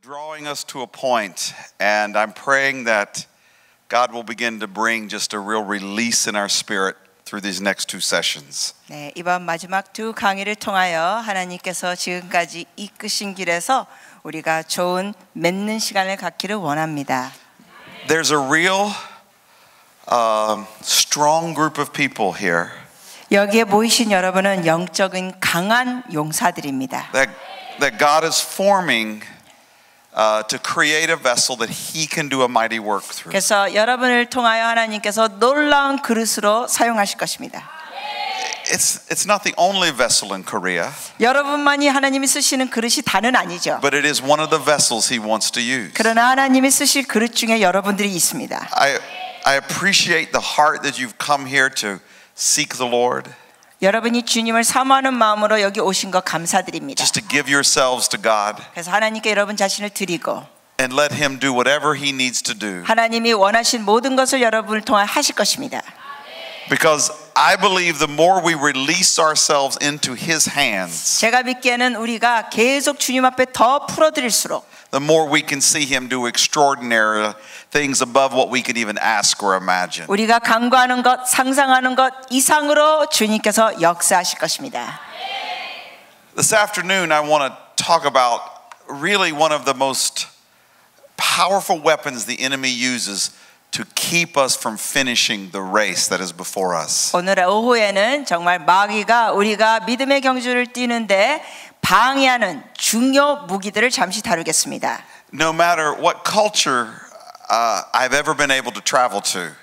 drawing us to a point, and I'm praying that God will begin to bring just a real release in our spirit through these next two sessions. 네, 이번 마지막 두 강의를 통하여 하나님께서 지금까지 이끄신 길에서 우리가 좋은 맺는 시간을 갖기를 원합니다. There's a real strong group of people here. 여기에 모이신 여러분은 영적인 강한 용사들입니다. That God is forming to create a vessel that He can do a mighty work through. 그래서 여러분을 통하여 하나님께서 놀라운 그릇으로 사용하실 것입니다. It's not the only vessel in Korea. 여러분만이 하나님이 쓰시는 그릇이 다는 아니죠. But it is one of the vessels He wants to use. 그러나 하나님이 쓰실 그릇 중에 여러분들이 있습니다. I appreciate the heart that you've come here to seek the Lord. 여러분이 주님을 사모하는 마음으로 여기 오신 것 감사드립니다. Just to give yourselves to God. 그래서 하나님께 여러분 자신을 드리고 And let Him do whatever He needs to do. 하나님이 원하신 모든 것을 여러분을 통해 하실 것입니다. Because I believe the more we release ourselves into His hands, 제가 믿기에는 우리가 계속 주님 앞에 더 풀어드릴수록 the more we can see Him do extraordinary things above what we could even ask or imagine. 우리가 간구하는 것, 상상하는 것 이상으로 주님께서 역사하실 것입니다. This afternoon I want to talk about really one of the most powerful weapons the enemy uses to keep us from finishing the race that is before us. 오늘 오후에는 정말 마귀가 우리가 믿음의 경주를 뛰는데 방해하는 중요 무기들을 잠시 다루겠습니다. No matter what culture I've ever been able to travel to.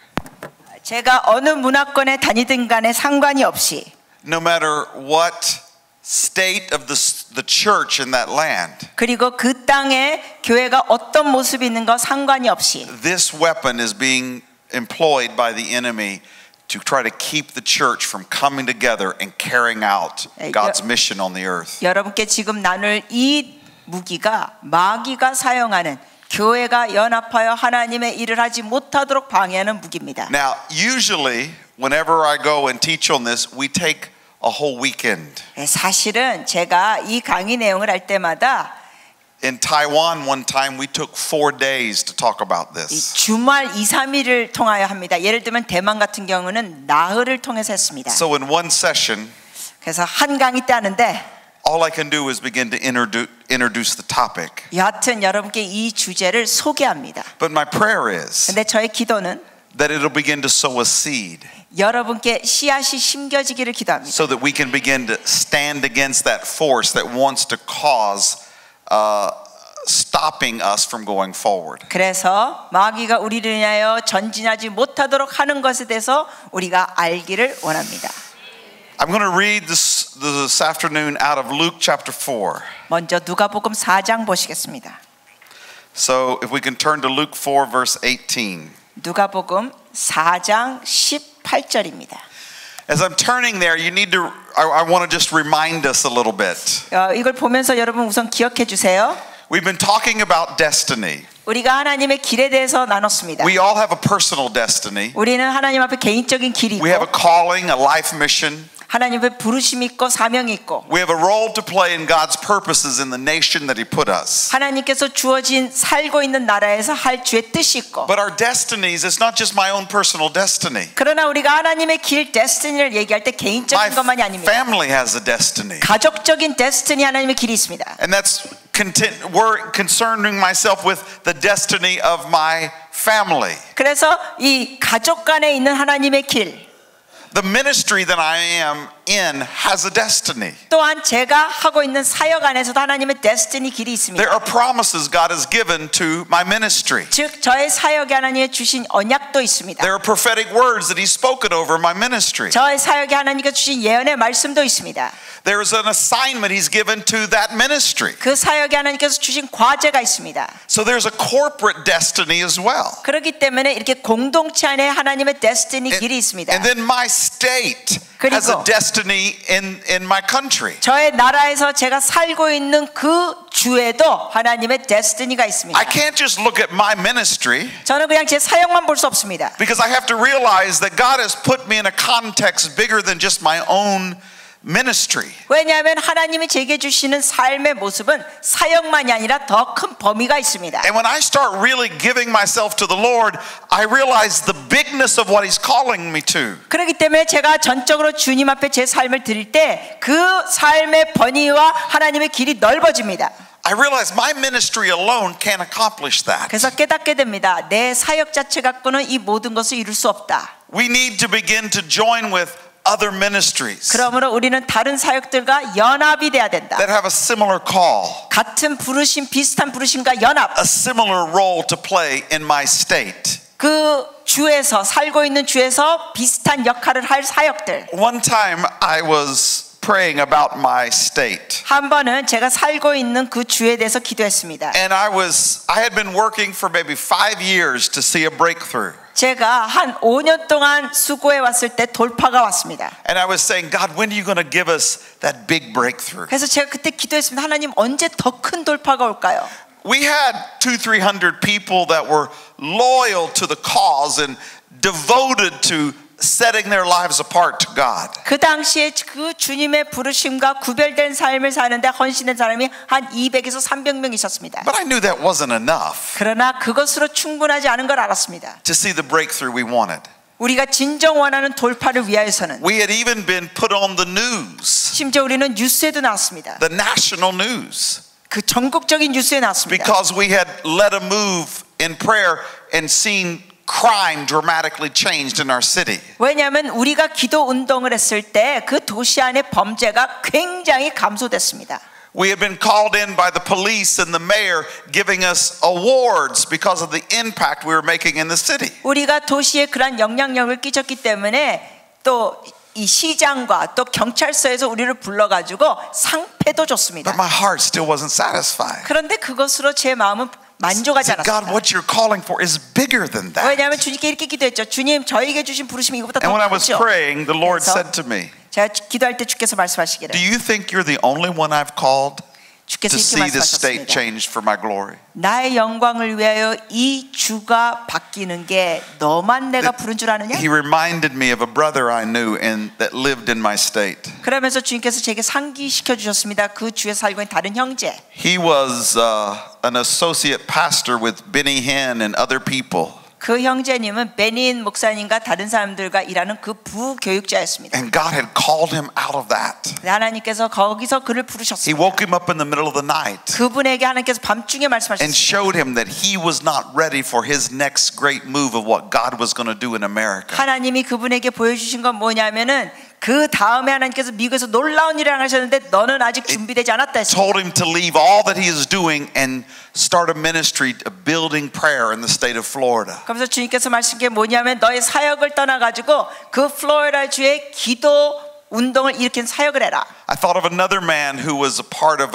제가 어느 문화권에 다니든 간에 상관이 없이 No matter what state of the church in that land. 그리고 그 땅에 교회가 어떤 모습이 있는 거 상관이 없이 This weapon is being employed by the enemy to try to keep the church from coming together and carrying out God's mission on the earth. 여러분께 지금 나눌 이 무기가 마귀가 사용하는 교회가 연합하여 하나님의 일을 하지 못하도록 방해하는 무기입니다. Now, usually whenever I go and teach on this, we take a whole weekend. 사실은 제가 이 강의 내용을 할 때마다 In Taiwan one time we took 4 days to talk about this. 주말 2, 3일을 통하여 합니다. 예를 들면 대만 같은 경우는 나흘을 통해서 했습니다. So in one session, 그래서 한 강의 때 하는데 all I can do is begin to introduce the topic. 여하튼 여러분께 이 주제를 소개합니다. But my prayer is 근데 저의 기도는 that it'll begin to sow a seed. 여러분께 씨앗이 심겨지기를 기도합니다. So that we can begin to stand against that force that wants to cause stopping us from going forward. 그래서 마귀가 우리를 위하여 전진하지 못하도록 하는 것에 대해서 우리가 알기를 원합니다. I'm going to read this afternoon out of Luke chapter 4. 먼저 누가복음 4장 보시겠습니다. So if we can turn to Luke 4 verse 18. 누가복음 4장 18절입니다. As I'm turning there, you need to I want to just remind us a little bit. 이걸 보면서 여러분 우선 기억해 주세요. We've been talking about destiny. 우리가 하나님의 길에 대해서 나눴습니다. We all have a personal destiny. 우리는 하나님 앞에 개인적인 길이 있고 We have a calling, a life mission. 하나님의 부르심이 있고 사명이 있고 We have a role to play in God's purposes in the nation that He put us. 하나님께서 주어진 살고 있는 나라에서 할 주의 뜻이 있고 But our destinies is not just my own personal destiny. 그러나 우리가 하나님의 길 데스티니를 얘기할 때 개인적인 것만이 My 아닙니다. family has a destiny. 가족적인 데스티니 하나님의 길이 있습니다. And that's concerning myself with the destiny of my family. 그래서 이 가족 간에 있는 하나님의 길 The ministry that I am in has a destiny. 또한 제가 하고 있는 사역 안에서도 하나님의 데스티니 길이 있습니다. There are promises God has given to my ministry. 즉 저의 사역에 하나님이 주신 언약도 있습니다. There are prophetic words that He's spoken over my ministry. 저의 사역에 하나님께서 주신 예언의 말씀도 있습니다. There is an assignment He's given to that ministry. 그 사역에 하나님께서 주신 과제가 있습니다. So there's a corporate destiny as well. 그렇기 때문에 이렇게 공동체 안에 하나님의 데스티니 길이 있습니다. And then my state has a destiny in my country. 저의 나라에서 제가 살고 있는 그 주에도 하나님의 데스티니가 있습니다. I can't just look at my ministry. 저는 그냥 제 사역만 볼 수 없습니다. Because I have to realize that God has put me in a context bigger than just my own ministry. 왜냐하면 하나님이 제게 주시는 삶의 모습은 사역만이 아니라 더 큰 범위가 있습니다. And when I start really giving myself to the Lord, I realize the bigness of what He's calling me to. 그렇기 때문에 제가 전적으로 주님 앞에 제 삶을 드릴 때 그 삶의 범위와 하나님의 길이 넓어집니다. I realize my ministry alone can't accomplish that. 그래서 깨닫게 됩니다. 내 사역 자체 갖고는 이 모든 것을 이룰 수 없다. We need to begin to join with other ministries 그러므로 우리는 다른 사역들과 연합이 돼야 된다. that have a similar call, 같은 부르심, 비슷한 부르심과 연합. a similar role to play in my state. 그 주에서 살고 있는 주에서 비슷한 역할을 할 사역들. One time I was praying about my state. 한 번은 제가 살고 있는 그 주에 대해서 기도했습니다. And I had been working for maybe 5 years to see a breakthrough. 제가 한 5년 동안 수고해 왔을 때 돌파가 왔습니다. And I was saying, God, when are you going to give us that big breakthrough? 그래서 제가 그때 기도했습니다. 하나님 언제 더 큰 돌파가 올까요? We had 200-300 people that were loyal to the cause and devoted to setting their lives apart to God. 그 당시에 그 주님의 부르심과 구별된 삶을 사는데 헌신된 사람이 한 200에서 300명 있었습니다. But I knew that wasn't enough 그러나 그것으로 충분하지 않은 걸 알았습니다. to see the breakthrough we wanted. 우리가 진정 원하는 돌파를 위하여서는 We had even been put on the news, 심지어 우리는 뉴스에도 나왔습니다. the national news, 그 전국적인 뉴스에 나왔습니다. because we had led a move in prayer and seen crime dramatically changed in our city. 왜냐하면 우리가 기도 운동을 했을 때 그 도시 안의 범죄가 굉장히 감소됐습니다. We had been called in by the police and the mayor giving us awards because of the impact we were making in the city. 우리가 도시에 그런 영향력을 끼쳤기 때문에 또 이 시장과 또 경찰서에서 우리를 불러가지고 상패도 줬습니다. But my heart still wasn't satisfied. 그런데 그것으로 제 마음은 만족하지 God, 않았습니다. what you're calling for is bigger than that. 왜냐하면 주님께 이렇게 기도했죠. 주님, 저에게 주신 부르심이 이거보다 And 더 when I was 크죠. praying, the Lord 그래서 said to me, 제가 기도할 때 주께서 말씀하시기를 do you think you're the only one I've called 주께서 to 이렇게 see this state 말씀하셨습니다. changed for my glory? 나의 영광을 위하여 이 주가 바뀌는 게 너만 내가 부른 줄 아느냐? He reminded me of a brother I knew that lived in my state. 그러면서 주님께서 제게 상기시켜 주셨습니다. 그 주에 살고 있는 다른 형제. He was an associate pastor with Benny Hinn and other people. 그 형제님은 베닌 목사님과 다른 사람들과 일하는 그 부교육자였습니다. And God had called him out of that. 하나님께서 거기서 그를 He 부르셨습니다. woke him up in the middle of the night 그분에게 하나님께서 밤중에 and 말씀하셨습니다. showed him that he was not ready for his next great move of what God was going to do in America. 하나님이 그분에게 보여주신 건 뭐냐면은 그 다음에 하나님께서 미국에서 놀라운 일을 하셨는데 너는 아직 준비되지 않았다 했습니다. Told him to leave all that he is doing and start a ministry of building prayer in the state of Florida. 그래서 주님께서 말씀하신 게 뭐냐면 너의 사역을 떠나가지고 그 플로리다 주의 기도 운동을 일으킨 사역을 해라. I thought of another man who was a part of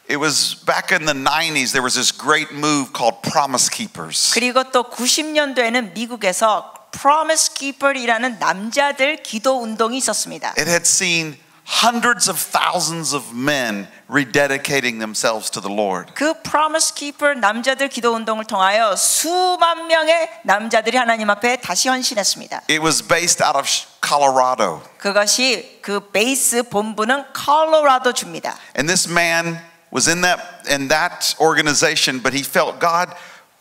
it was back in the 90s, there was this great move called Promise Keepers. 그리고 또 90년도에는 미국에서 Promise Keeper이라는 남자들 기도 운동이 있었습니다. It had seen hundreds of thousands of men rededicating themselves to the Lord. 그 Promise Keeper 남자들 기도 운동을 통하여 수만 명의 남자들이 하나님 앞에 다시 헌신했습니다. It was based out of Colorado. 그것이 그 베이스 본부는 콜로라도 주입니다. And this man was in that organization, but he felt God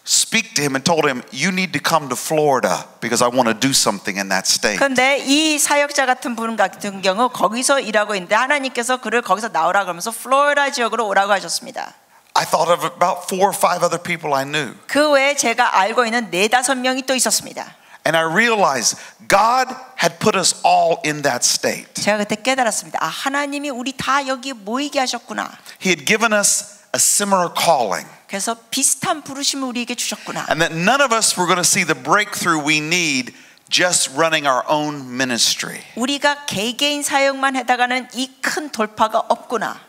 speak to him and told him, you need to come to Florida because I want to do something in that state. 그런데 이 사역자 같은 분 같은 경우 거기서 일하고 있는데 하나님께서 그를 거기서 나오라 그러면서 플로리다 지역으로 오라고 하셨습니다. I thought of about 4 or 5 other people I knew. 그 외에 제가 알고 있는 4-5명이 또 있었습니다. And I realized God had put us all in that state. 제가 그때 깨달았습니다. 아, 하나님이 우리 다 여기에 모이게 하셨구나. He had given us a similar calling. 그래서 비슷한 부르심을 우리에게 주셨구나. And that none of us were going to see the breakthrough we need just running our own ministry. 우리가 개개인 사역만 해다가는 이 큰 돌파가 없구나.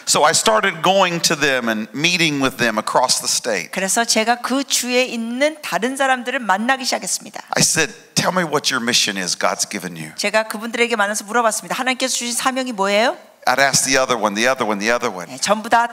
So I started going to them and meeting with them across the state. 그래서 제가 그 주에 있는 다른 사람들을 만나기 시작했습니다. I said, tell me what your mission is God's given you. 제가 그분들에게 만나서 물어봤습니다. 하나님께서 주신 사명이 뭐예요? I'd ask the other one, the other one, the other one. 네, 전부 다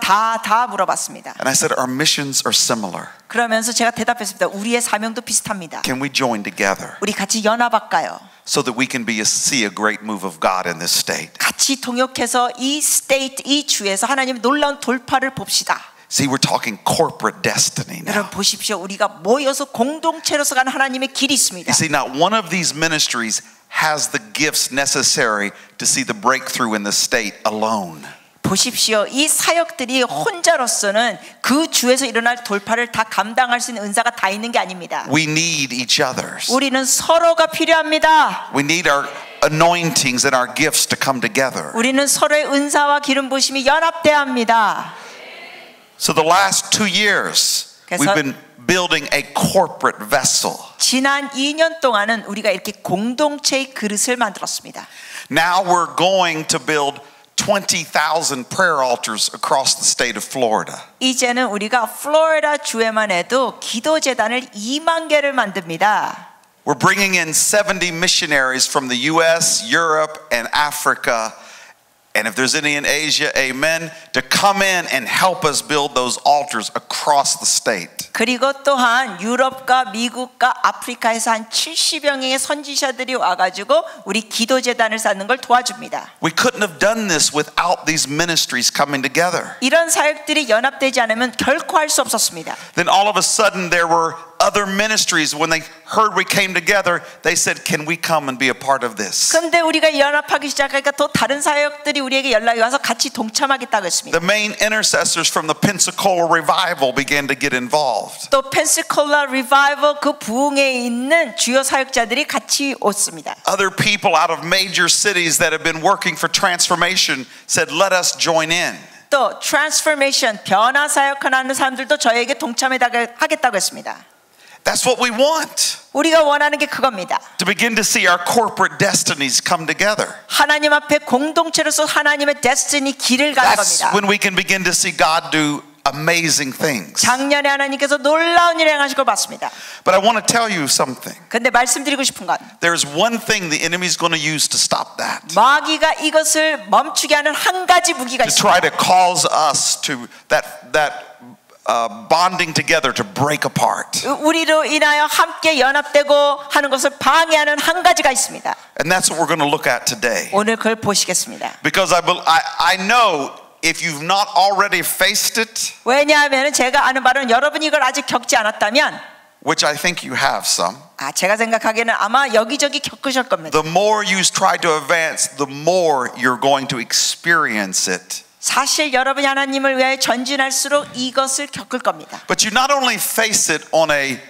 물어봤습니다. And I said, our missions are similar. 그러면서 제가 대답했습니다. 우리의 사명도 비슷합니다. Can we join together? 우리 같이 연합할까요? so that we can see a great move of God in this state. 같이 동역해서 이 스테이트, 이 주에서 하나님의 놀라운 돌파를 봅시다. See, we're talking corporate destiny now. 여러분 보십시오. 우리가 모여서 공동체로서 가는 하나님의 길이 있습니다. You see, not one of these ministries has the gifts necessary to see the breakthrough in the state alone. 보십시오. 이 사역들이 혼자로서는 그 주에서 일어날 돌파를 다 감당할 수 있는 은사가 다 있는 게 아닙니다. We need each other's. 우리는 서로가 필요합니다. We need our anointings and our gifts to come together. 우리는 서로의 은사와 기름 부심이 연합돼야 합니다. So the last 2 years, we've been building a corporate vessel. 지난 2년 동안은 우리가 이렇게 공동체의 그릇을 만들었습니다. Now we're going to build 20,000 prayer altars across the state of Florida. 이제는 우리가 플로리다 주에만 해도 기도 제단을 2만 개를 만듭니다. We're bringing in 70 missionaries from the US, Europe, and Africa. And if there's any in Asia, amen, to come in and help us build those altars across the state. 그리고 또한 유럽과 미국과 아프리카에서 한 70여 명의 선지자들이 와가지고 우리 기도 제단을 쌓는 걸 도와줍니다. We couldn't have done this without these ministries coming together. 이런 사역들이 연합되지 않으면 결코 할 수 없었습니다. Then all of a sudden there were other ministries. When they heard we came together, they said, "Can we come and be a part of this?" 근데 우리가 연합하기 시작하니까 또 다른 사역들이 우리에게 연락이 와서 같이 동참하겠다고 했습니다. The main intercessors from the Pensacola revival began to get involved. 또 펜사콜라 리바이벌 그 부흥에 있는 주요 사역자들이 같이 왔습니다. Other people out of major cities that have been working for transformation said, "Let us join in." 또 트랜스포메이션 변화 사역하는 사람들도 저에게 동참하겠다고 했습니다. That's what we want. 우리가 원하는 게 그겁니다. To begin to see our corporate destinies come together. 하나님 앞에 공동체로서 하나님의 데스티니 길을 가는 That's 겁니다. when we can begin to see God do amazing things. 작년에 하나님께서 놀라운 일을 행하신 걸 봤습니다. But I want to tell you something. 근데 말씀드리고 싶은 건 There's one thing the enemy is going to use to stop that. 마귀가 이것을 멈추게 하는 한 가지 무기가 To try 있습니다. to cause us to bonding together to break apart. 우리로 인하여 함께 연합되고 하는 것을 방해하는 한 가지가 있습니다. And that's what we're going to look at today. 오늘 그걸 보시겠습니다. Because I know if you've not already faced it, 왜냐하면 제가 아는 바로는 여러분이 이걸 아직 겪지 않았다면 which I think you have some, 제가 생각하기에는 아마 여기저기 겪으실 겁니다. the more you try to advance, the more you're going to experience it. 사실 여러분이 하나님을 위하여 전진할수록 이것을 겪을 겁니다. But you not only face it on a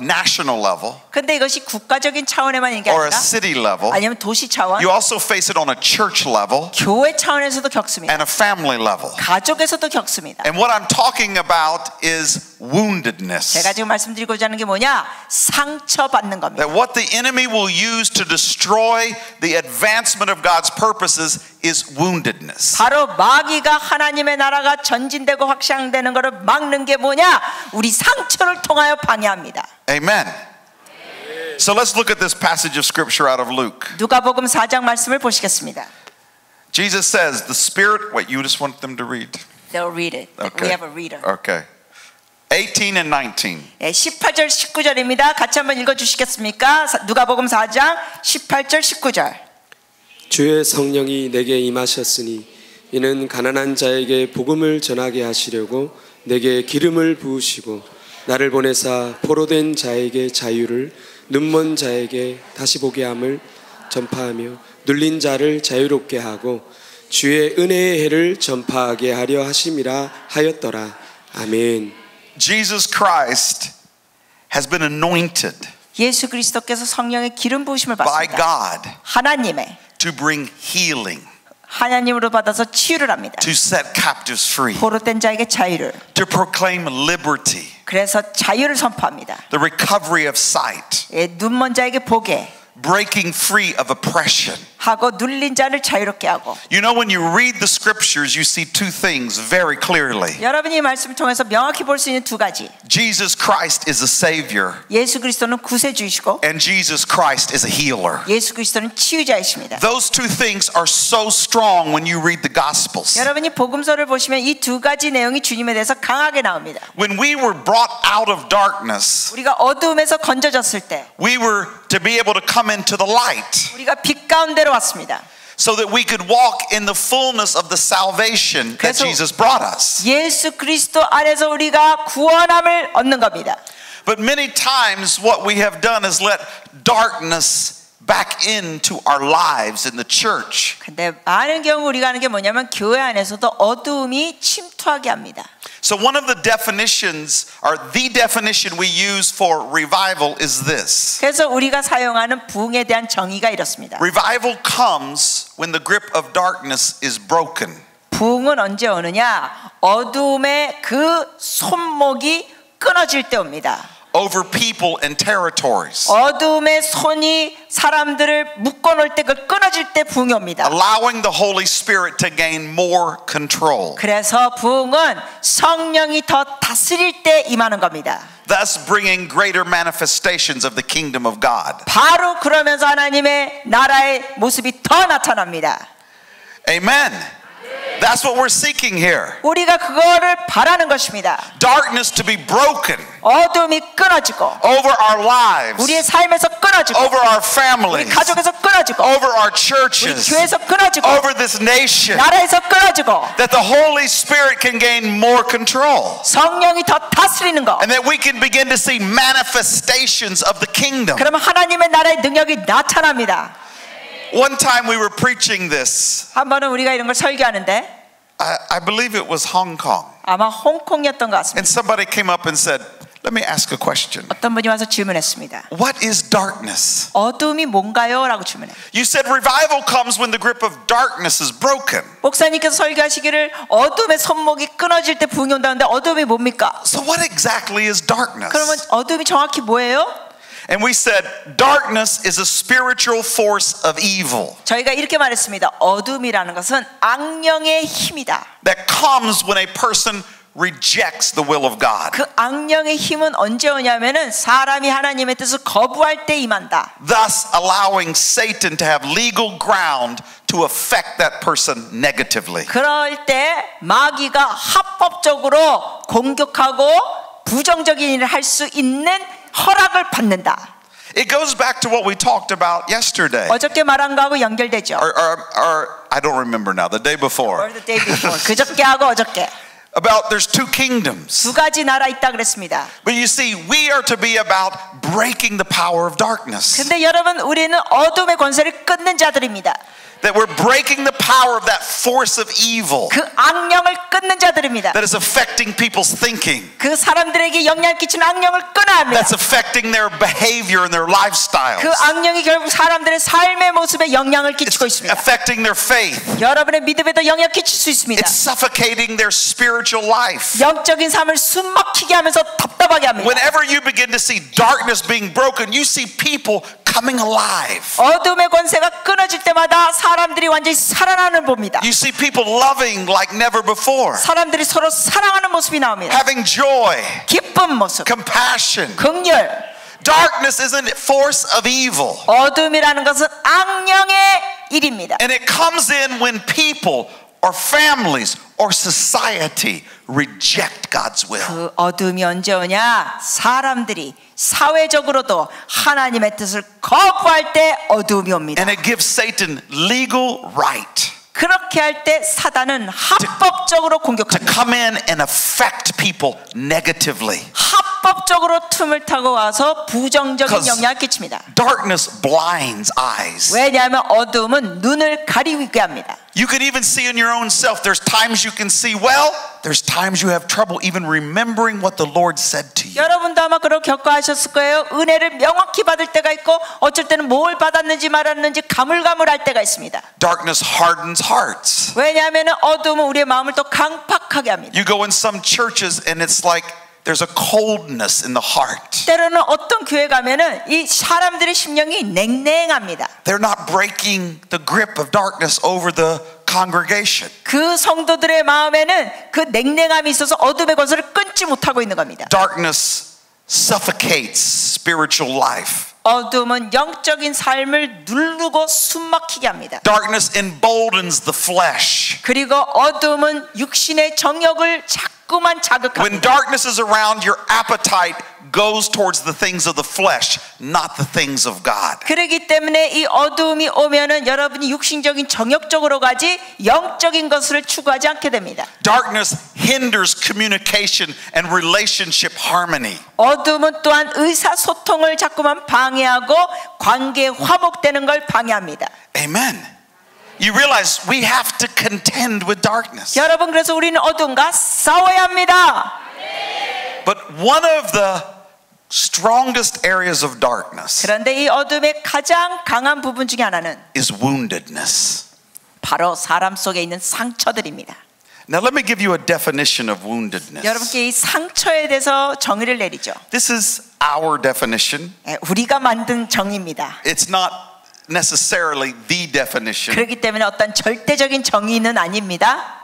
national level 근데 이것이 국가적인 차원에만 있는 게 or a 아니라 city level, 아니면 도시 차원, you also face it on a church level 교회 차원에서도 겪습니다. and a family level. 가족에서도 겪습니다. And what I'm talking about is woundedness. 제가 지금 말씀드리고자 하는 게 뭐냐? 상처받는 겁니다. That what the enemy will use to destroy the advancement of God's purposes is woundedness. 바로 마귀가 하나님의 나라가 전진되고 확장되는 것을 막는 게 뭐냐? 우리 상처를 통하여 방해합니다. Amen. So let's look at this passage of scripture out of Luke. 누가복음 4장 말씀을 보시겠습니다. Jesus says, the Spirit, wait, you just want them to read? They'll read it. Okay. We have a reader. Okay. 18 and 19. 18절 19절입니다. 같이 한번 읽어 주시겠습니까? 누가복음 4장 18절 19절. 주의 성령이 내게 임하셨으니 이는 가난한 자에게 복음을 전하게 하시려고 내게 기름을 부으시고 나를 보내사 포로된 자에게 자유를 눈먼 자에게 다시 보게 함을 전파하며 눌린 자를 자유롭게 하고 주의 은혜의 해를 전파하게 하려 하심이라 하였더라. 아멘. Jesus Christ has been anointed 예수 그리스도께서 성령의 기름 부으심을 by 받습니다. God 하나님의 to bring healing, 하나님으로 받아서 치유를 합니다. to set captives free, 포로된 자에게 자유를. to proclaim liberty, 그래서 자유를 선포합니다. the recovery of sight, 눈먼 자에게 보게 breaking free of oppression. 하고 눌린 자를 자유롭게 하고. You know, when you read the scriptures, you see two things very clearly. 여러분이 이 말씀을 통해서 명확히 볼 수 있는 두 가지. Jesus Christ is a savior, 예수 그리스도는 구세주이시고 and Jesus Christ is a healer. 예수 그리스도는 치유자이십니다. Those two things are so strong when you read the Gospels. 여러분이 복음서를 보시면 이 두 가지 내용이 주님에 대해서 강하게 나옵니다. When we were brought out of darkness, 우리가 어두움에서 건져졌을 때 we were to be able to come into the light, 우리가 빛 가운데로 왔습니다. so that we could walk in the fullness of the salvation that 그래서 Jesus brought us. 예수 그리스도 안에서 우리가 구원함을 얻는 겁니다. But many times what we have done is let darkness back into our lives in the church. 근데 많은 경우 우리가 하는 게 뭐냐면 교회 안에서도 어두움이 침투하게 합니다. So one of the definitions, or the definition we use for revival is this. 그래서 우리가 사용하는 부흥에 대한 정의가 이렇습니다. Revival comes when the grip of darkness is broken. 부흥은 언제 오느냐? 어두움의 그 손목이 끊어질 때 옵니다. Over people and territories. 어두움의 손이 사람들을 묶어놓을 때 그 끊어질 때 부흥이 옵니다. Allowing the Holy Spirit to gain more control. 그래서 부흥은 성령이 더 다스릴 때 임하는 겁니다. Thus bringing greater manifestations of the kingdom of God. 바로 그러면서 하나님의 나라의 모습이 더 나타납니다. Amen. That's what we're seeking here. 우리가 그거를 바라는 것입니다. Darkness to be broken 어둠이 끊어지고 over our lives, 우리의 삶에서 끊어지고 over our 우리 families, 가족에서 끊어지고 over our 우리 churches, 교회에서 끊어지고 over this nation, 나라에서 끊어지고 that the Holy Spirit can gain more control. 성령이 더 다스리는 거. And that we can begin to see manifestations of the kingdom. 그러면 하나님의 나라의 능력이 나타납니다. One time we were preaching this. 한 번은 우리가 이런 걸 설교하는데 I believe it was Hong Kong. 아마 홍콩이었던 것 같습니다. And somebody came up and said, let me ask a question. 어떤 분이 와서 질문했습니다. What is darkness? 어둠이 뭔가요? 라고 질문해요. You said revival comes when the grip of darkness is broken. 목사님께서 설교하시기를 어둠의 손목이 끊어질 때 부흥이 온다는데 어둠이 뭡니까? So what exactly is darkness? 그러면 어둠이 정확히 뭐예요? And we said darkness is a spiritual force of evil 저희가 이렇게 말했습니다. 어둠이라는 것은 악령의 힘이다. that comes when a person rejects the will of God. 그 악령의 힘은 언제 오냐면은 사람이 하나님의 뜻을 거부할 때 임한다. Thus allowing Satan to have legal ground to affect that person negatively. 그럴 때 마귀가 합법적으로 공격하고 부정적인 일을 할 수 있는 허락을 받는다. It goes back to what we talked about yesterday. 어저께 말한 거하고 연결되죠. Or I don't remember now, the day before. Or the day before. 그저께하고 어저께. About there's two kingdoms. 두 가지 나라 있다 그랬습니다. But you see, we are to be about breaking the power of darkness. 근데 여러분 우리는 어둠의 권세를 끊는 자들입니다. That we're breaking the power of that force of evil 그 악령을 끊는 자들입니다. that is affecting people's thinking. 그 사람들에게 영향을 끼치는 악령을 끊어야 합니다. That's affecting their behavior and their lifestyles. 그 악령이 결국 사람들의 삶의 모습에 영향을 끼치고 It's 있습니다. affecting their faith. 여러분의 믿음에도 영향을 끼칠 수 있습니다. It's suffocating their spiritual life. 영적인 삶을 숨막히게 하면서 답답하게 합니다. Whenever you begin to see darkness being broken, you see people coming alive. 어둠의 권세가 끊어질 때마다 사람들이 완전히 살아나는 봅니다. You see people loving like never before. 사람들이 서로 사랑하는 모습이 나옵니다. Having joy, 기쁜 모습, compassion. 긍휼. Darkness isn't a force of evil. 어둠이라는 것은 악령의 일입니다. And it comes in when people or families or society reject God's will. 그 어둠이 언제 오냐? 사람들이 사회적으로도 하나님의 뜻을 거부할 때 어둠이 옵니다. And it gives Satan legal right 그렇게 할 때 사단은 합법적으로 to 공격합니다. come in and affect people negatively. 합법적으로 틈을 타고 와서 부정적인 Because 영향을 끼칩니다. darkness blinds eyes. 왜냐하면 어둠은 눈을 가리게 합니다. You could even see in your own self. There's times you can see well. There's times you have trouble even remembering what the Lord said to you. 여러분도 아마 그런 겪어하셨을 거예요. 은혜를 명확히 받을 때가 있고 어쩔 때는 뭘 받았는지 말았는지 가물가물할 때가 있습니다. Darkness hardens hearts. 왜냐하면 어둠은 우리의 마음을 또 강팍하게 합니다. You go in some churches and it's like there's a coldness in the heart. 때로는 어떤 교회 가면은 이 사람들의 심령이 냉랭합니다. They're not breaking the grip of darkness over the congregation. 그 성도들의 마음에는 그 냉랭함이 있어서 어둠의 권세를 끊지 못하고 있는 겁니다. Darkness suffocates spiritual life. 어둠은 영적인 삶을 누르고 숨막히게 합니다. Darkness emboldens the flesh. 그리고 어둠은 육신의 정욕을 자꾸만 When 자극합니다. darkness is around, your appetite goes towards the things of the flesh, not the things of God. 그렇기 때문에 이 어두움이 오면은 여러분이 육신적인 정욕적으로 가지 영적인 것을 추구하지 않게 됩니다. Darkness hinders communication and relationship harmony. 어둠은 또한 의사소통을 자꾸만 방해하고 관계 화목되는 걸 방해합니다. Amen. You realize we have to contend with darkness. 여러분, 그래서 우리는 어둠과 싸워야 합니다. But one of the strongest areas of darkness 그런데 이 어둠의 가장 강한 부분 중에 하나는 is woundedness. 바로 사람 속에 있는 상처들입니다. Now let me give you a definition of woundedness. 여러분께 이 상처에 대해서 정의를 내리죠. This is our definition. 우리가 만든 정의입니다. It's not necessarily the definition. 그렇기 때문에 어떤 절대적인 정의는 아닙니다.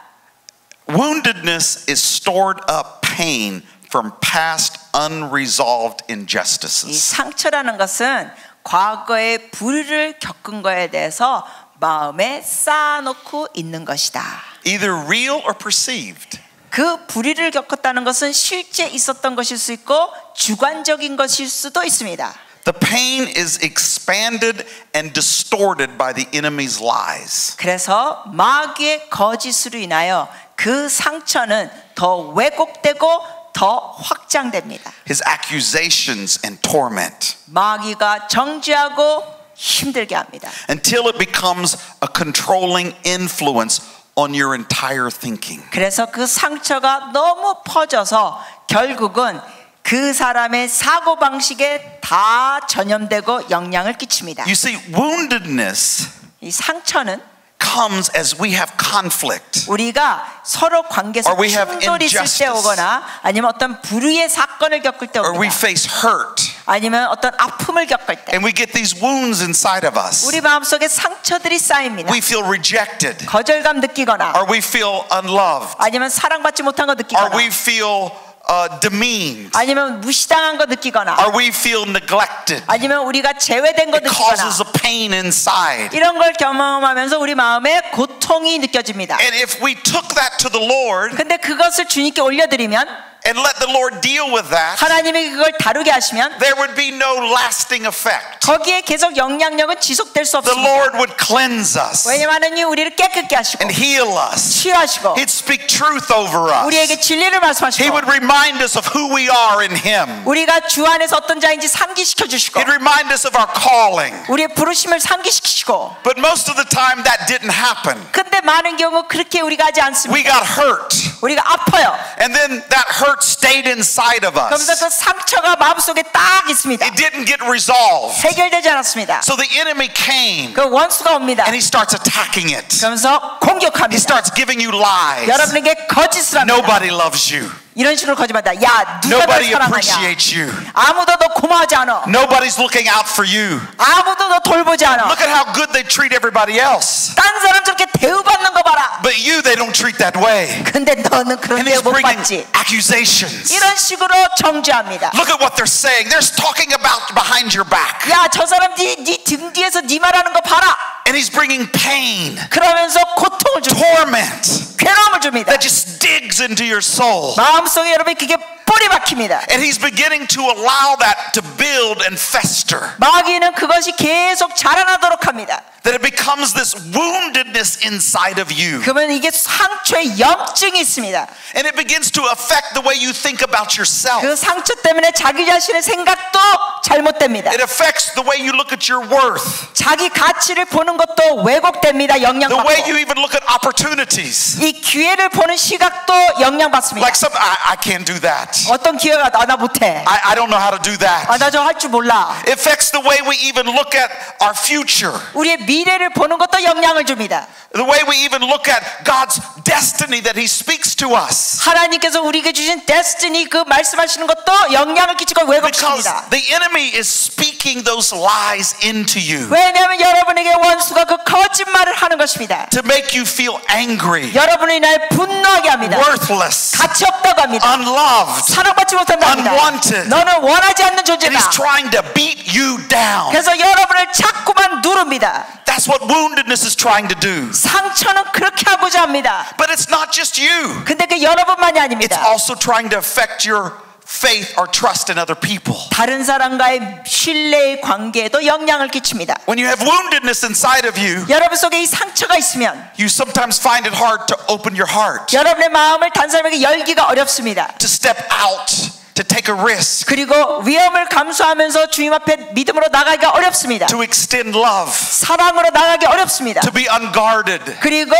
Woundedness is stored up pain from past unresolved 이 injustices. 상처라는 것은 과거의 불의를 겪은 거에 대해서 마음에 쌓아놓고 있는 것이다. Either real or perceived. 그 불의를 겪었다는 것은 실제 있었던 것일 수 있고 주관적인 것일 수도 있습니다. The pain is expanded and distorted by the enemy's lies. 그래서 마귀의 거짓으로 인하여 그 상처는 더 왜곡되고 더 확장됩니다. His accusations and torment. 마귀가 정죄하고 힘들게 합니다. Until it becomes a controlling influence on your entire thinking. 그래서 그 상처가 너무 퍼져서 결국은 그 사람의 사고방식에 다 전염되고 영향을 끼칩니다. You see, woundedness 이 상처는 comes as we have conflict. 우리가 서로 관계에서 Or we have 충돌이 있을 때 injustice. 오거나 아니면 어떤 불의의 사건을 겪을 때 Or we 옵니다. face hurt. 아니면 어떤 아픔을 겪을 때 And we get these wounds inside of us. 우리 마음속에 상처들이 쌓입니다. We feel rejected. 거절감 느끼거나 Or we feel unloved. 아니면 사랑받지 못한 거 Or 느끼거나 we feel demeaned. 아니면 무시당한 거 느끼거나 Or we feel neglected. 아니면 우리가 제외된 거 It 느끼거나 causes a pain inside. 이런 걸 경험하면서 우리 마음에 고통이 느껴집니다. And if we took that to the Lord 근데 그것을 주님께 올려드리면 and let the Lord deal with that, 하나님이 그걸 다루게 하시면 there would be no lasting effect. 거기에 계속 영향력은 지속될 수 The 없습니다. Lord would cleanse us 왜냐하면 하나님이 우리를 깨끗게 하시고 and heal us. 치유하시고 He'd speak truth over us. 우리에게 진리를 He 말씀하시고 would remind us of who we are in Him. 우리가 주 안에서 어떤 자인지 상기시켜 주시고 He'd remind us of our calling. 우리의 부르심을 상기시키시고 But most of the time that didn't happen. 근데 많은 경우 그렇게 우리가 하지 We 않습니다. got hurt. 우리가 아파요. And then that hurt stayed inside of 그러면서 us. 그 상처가 마음속에 딱 있습니다. It didn't get resolved. 해결되지 않았습니다. So the enemy came 그 원수가 옵니다. and he starts attacking it. 그러면서 He 공격합니다. starts giving you lies. 여러분에게 거짓을 합니다. Nobody loves you. 이런 식으로 거짓말한다. 야, 누가 널 Nobody 사랑하냐? appreciates you. 아무도 너 고마워하지 않아. Nobody's looking out for you. 아무도 너 돌보지 않아. Look at how good they treat everybody else. 딴 사람 저렇게 대우받는 거 봐라. But you, they don't treat that way. 근데 너는 그런 And 대우 he's 못 bringing 받지. accusations. 이런 식으로 정죄합니다. Look at what they're saying. They're talking about behind your back. 야, 저 사람 네 등 뒤에서 네 말하는 거 봐라. And he's bringing pain, 그러면서 고통을 줍니다. torment 괴로움을 줍니다. that just digs into your soul. 마음속에 여러분 그게 뿌리 박힙니다. And he's beginning to allow that to build and fester. 마귀는 그것이 계속 자라나도록 합니다. That it becomes this woundedness inside of you. 그러면 이게 상처의 염증이 있습니다. And it begins to affect the way you think about yourself. 그 상처 때문에 자기 자신의 생각도 잘못됩니다. It affects the way you look at your worth. 자기 가치를 보는 것도 왜곡됩니다. The way 영향받고. you even look at opportunities. 이 기회를 보는 시각도 영향받습니다. Like some, I can't do that. 어떤 기회가 나 못해. I don't know how to do that. 나 저 할 줄 몰라. It affects the way we even look at our future. 우리의 미래를 보는 것도 영향을 줍니다. The way we even look at God's destiny that He speaks to us. 하나님께서 우리에게 주신 데스티니 그 말씀하시는 것도 영향을 끼치고 Because 왜곡시킵니다. the enemy is speaking those lies into you 왜냐하면 여러분에게 원수가 그 거짓말을 하는 것입니다. to make you feel angry, 여러분을 인하여 분노하게 합니다. worthless, 가치 없다고 합니다. unloved. 사랑받지 못한다 합니다. unwanted. 너는 원하지 않는 And 존재다. He's trying to beat you down. 그래서 여러분을 자꾸만 누릅니다. That's what woundedness is trying to do. 상처는 그렇게 하고자 합니다. But it's not just you. 근데 그 여러분만이 It's 아닙니다. also trying to affect your faith or trust in other people. 다른 사람과의 신뢰의 관계에도 영향을 끼칩니다. When you have woundedness inside of you, 여러분 속에 이 상처가 있으면 you sometimes find it hard to open your heart, 여러분의 마음을 다른 사람에게 열기가 어렵습니다. to step out, to take a risk, 그리고 위험을 감수하면서 주님 앞에 믿음으로 나가기가 어렵습니다. to extend love, 사랑으로 나가기 어렵습니다. to be unguarded. 그리고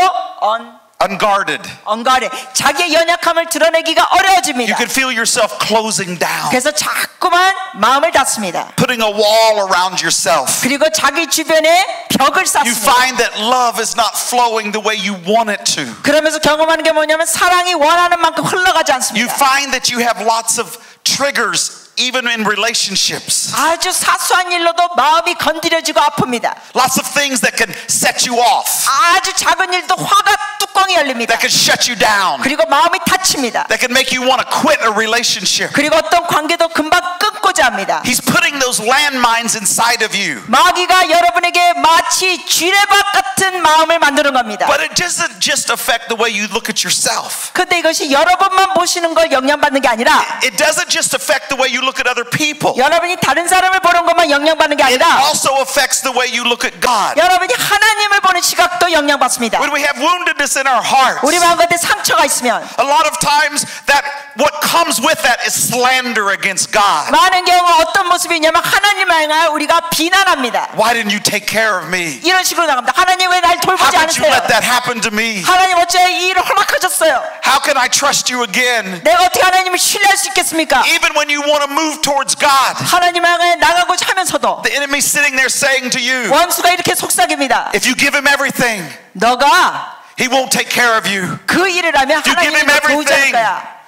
Unguarded. 자기의 연약함을 드러내기가 You 어려워집니다. could feel yourself closing down, 그래서 자꾸만 마음을 닫습니다. putting a wall around yourself. 그리고 자기 주변에 벽을 You 쌓습니다. find that love is not flowing the way you want it to. 그러면서 경험하는 게 뭐냐면 사랑이 원하는 만큼 흘러가지 You 않습니다. find that you have lots of triggers even in relationships. 아주 사소한 일로도 마음이 건드려지고 아픕니다. Lots of things that can set you off, 아주 작은 일도 화가 뚜껑이 열립니다. that can shut you down, 그리고 마음이 닫힙니다. that can make you want to quit a relationship. 그리고 어떤 관계도 금방 끊고자 합니다. He's putting those landmines inside of you. 마귀가 여러분에게 마치 쥐레박 같은 마음을 만드는 겁니다. But it doesn't just affect the way you look at yourself. 근데 이것이 여러분만 보시는 걸 영향받는 게 아니라 It doesn't just affect the way you look at other people. 여러분이 다른 사람을 보는 것만 영향받는 게 It 아니라 also affects the way you look at God. 여러분이 하나님을 보는 시각도 영향받습니다. When we have woundedness in our hearts, 우리 마음 가운데 상처가 있으면 a lot of times that what comes with that is slander against God. 많은 경우 어떤 모습이 있냐면 하나님을 향하여 우리가 비난합니다. Why didn't you take care of me? 이런 식으로 나갑니다. 하나님 왜 날 How 돌보지 could you 않으세요? let that happen to me? 하나님 어째 이 일을 허락하셨어요? How can I trust you again? 내가 어떻게 하나님을 신뢰할 수 있겠습니까? Even when you want to move towards God, 하나님을 향해 나가고자 하면서도 the enemy's sitting there saying to you, 원수가 이렇게 속삭입니다. if you give him everything, 너가 he won't take care of you. 그 일을 하면 You give him 하나님을 도우지 않을 everything. 거야.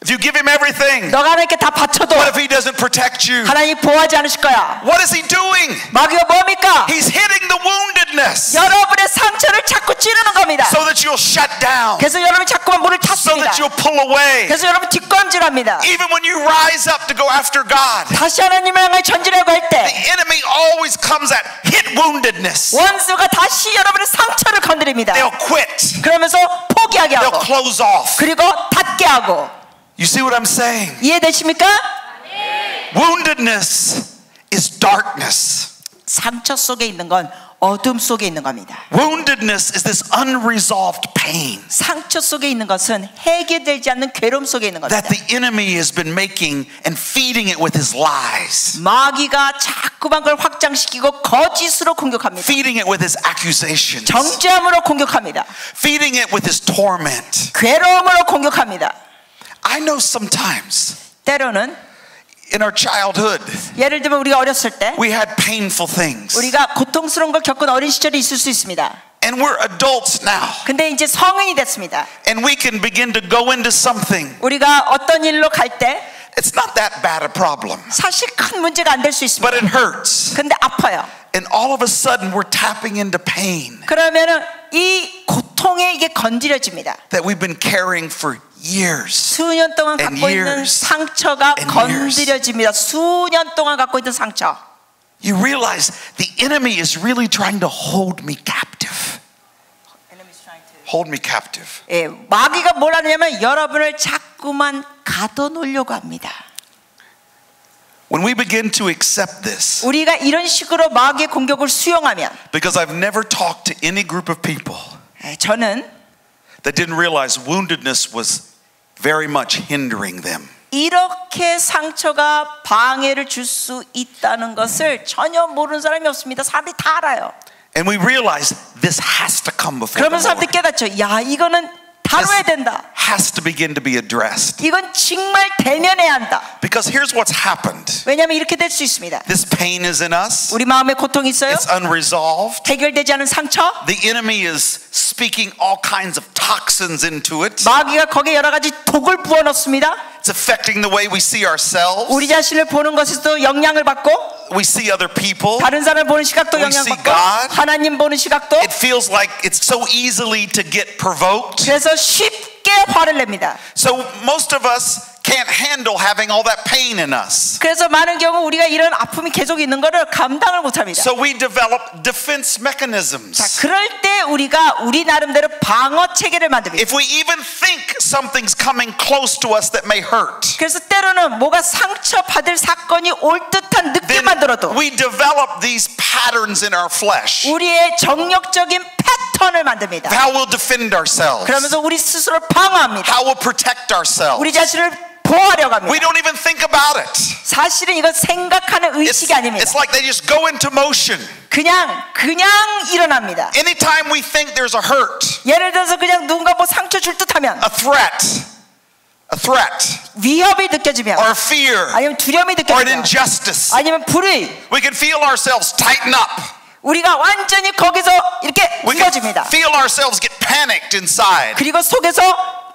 If you give him everything, 너가 하나님께 다 바쳐도 what if he doesn't protect you? 하나님 보호하지 않으실 거야. What is he doing? 마귀가 뭡니까? He's hitting the woundedness 여러분의 상처를 자꾸 찌르는 겁니다. so that you'll shut down, 그래서 여러분이 자꾸만 문을 so 닫습니다. that you'll pull away. 그래서 여러분 뒷걸음질합니다. Even when you rise up to go after God, 다시 하나님을 향해 전진하고 할 때 the enemy always comes at hit woundedness. 원수가 다시 여러분의 상처를 건드립니다. They'll quit. 그러면서 포기하게 하고 They'll close off. 그리고 닫게 하고. You see what I'm saying? 이해되십니까? Woundedness is darkness. 상처 속에 있는 건 어둠 속에 있는 겁니다. Woundedness is this unresolved pain 상처 속에 있는 것은 해결되지 않는 괴로움 속에 있는 겁니다. that the enemy has been making and feeding it with his lies, 마귀가 자꾸만 그걸 확장시키고 거짓으로 공격합니다. feeding it with his accusations, 정죄함으로 공격합니다. feeding it with his torment. 괴로움으로 공격합니다. I know sometimes 때로는 in our childhood 예를 들면 우리가 어렸을 때 we had painful things, 우리가 고통스러운 걸 겪은 어린 시절이 있을 수 있습니다. and we're adults now, 근데 이제 성인이 됐습니다. and we can begin to go into something. 우리가 어떤 일로 갈 때 It's not that bad a problem, 사실 큰 문제가 안 될 수 but 있습니다. it hurts, 근데 아파요. and all of a sudden we're tapping into pain 그러면은 이 고통에 이게 건드려집니다. that we've been carrying for years. 수년 동안 And 갖고 있는 years. 상처가 And 건드려집니다. 수년 동안 갖고 있는 상처. You realize the enemy is really trying to hold me captive. Hold me captive. 예, 마귀가 뭘 하냐면 여러분을 자꾸만 가둬놓으려고 합니다. When we begin to accept this, 우리가 이런 식으로 마귀의 공격을 수용하면 because I've never talked to any group of people 저는 that didn't realize woundedness was very much hindering them. 이렇게 상처가 방해를 줄 수 있다는 것을 전혀 모르는 사람이 없습니다. 사람들이 다 알아요. And we realize this has to come before the 그러면 사람들이 Lord. 깨닫죠. 야, 이거는 다뤄야 된다. Has to begin to be addressed. 이건 정말 대면해야 한다. Because here's what's happened. 왜냐하면 이렇게 될 수 있습니다. This pain is in us. 우리 마음에 고통이 있어요. It's unresolved. 해결되지 않은 상처. The enemy is speaking all kinds of toxins into it. 마귀가 거기에 여러 가지 독을 부어넣습니다. It's affecting the way we see ourselves. 우리 자신을 보는 것에서도 영향을 받고 We see other people. 다른 사람을 보는 시각도 We see 영향받고 God. 하나님 보는 시각도. It feels like it's so easily to get provoked. 그래서 쉽게 화를 냅니다. So most of us can't handle having all that pain in us. 그래서 많은 경우 우리가 이런 아픔이 계속 있는 것을 감당을 못합니다. So we develop defense mechanisms. 자, 그럴 때 우리가 우리 나름대로 방어 체계를 만듭니다. If we even think something's coming close to us that may hurt, 그래서 때로는 뭐가 상처받을 사건이 올 듯한 then 느낌만 들어도 we develop these patterns in our flesh. 우리의 정력적인 패턴을 만듭니다. How we'll defend ourselves. 그러면서 우리 스스로를 방어합니다. How we'll protect ourselves. 우리 자신을 보호하려고 합니다. We don't even think about it. 사실은 이건 생각하는 의식이 아닙니다. It's like they just go into motion. 그냥 일어납니다. Anytime we think there's a hurt, 예를 들어서 그냥 누군가 뭐 상처 줄 듯하면, a threat, 위협이 느껴지면, or fear, 아니면 두려움이 or an 느껴지면, injustice, 아니면 불의, we can feel ourselves tighten up. 우리가 완전히 거기서 이렇게 We can 무너집니다. feel ourselves get panicked inside, 그리고 속에서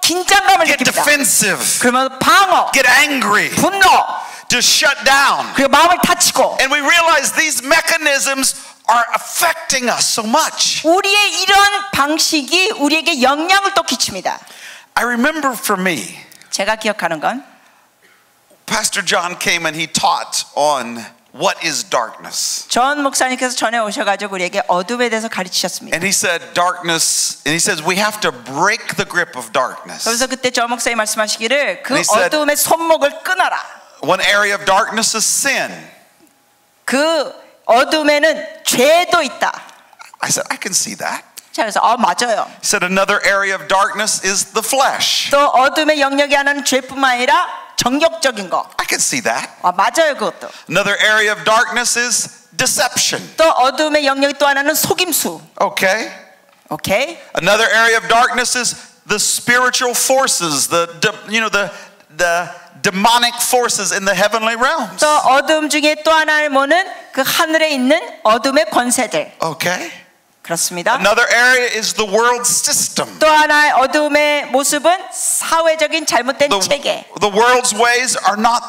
긴장감을 get 느낍니다. defensive, 그러면 방어, get angry, 분노, to shut down. 그리고 마음을 다치고, And we realize these mechanisms are affecting us so much. 우리의 이런 방식이 우리에게 영향을 또 끼칩니다. I remember for me, 제가 기억하는 건 Pastor John came and he taught on what is darkness. 전 목사님께서 전에 오셔가지고 우리에게 어둠에 대해서 가르치셨습니다. And he said darkness, and he says we have to break the grip of darkness. 그래서 그때 전 목사님 말씀하시기를 그 And he said- 어둠의 손목을 끊어라. One area of darkness is sin. 그 어둠에는 죄도 있다. I said, I can see that. 자, 그래서 맞아요. He said another area of darkness is the flesh. 또 어둠의 영역이 하나는 죄뿐만 아니라 정욕적인 거. I can see that. 맞아요, 그것도. Another area of darkness is deception. 또 어둠의 영역이 또 하나는 속임수. Okay. 오케이? Another area of darkness is the spiritual forces, the demonic forces in the heavenly realms. 또 어둠 중에 또 하나를 뭐는 그 하늘에 있는 어둠의 권세들. Okay. 그렇습니다. Another area is the world system. 또 하나의 어둠의 모습은 사회적인 잘못된 체계. The world's ways are not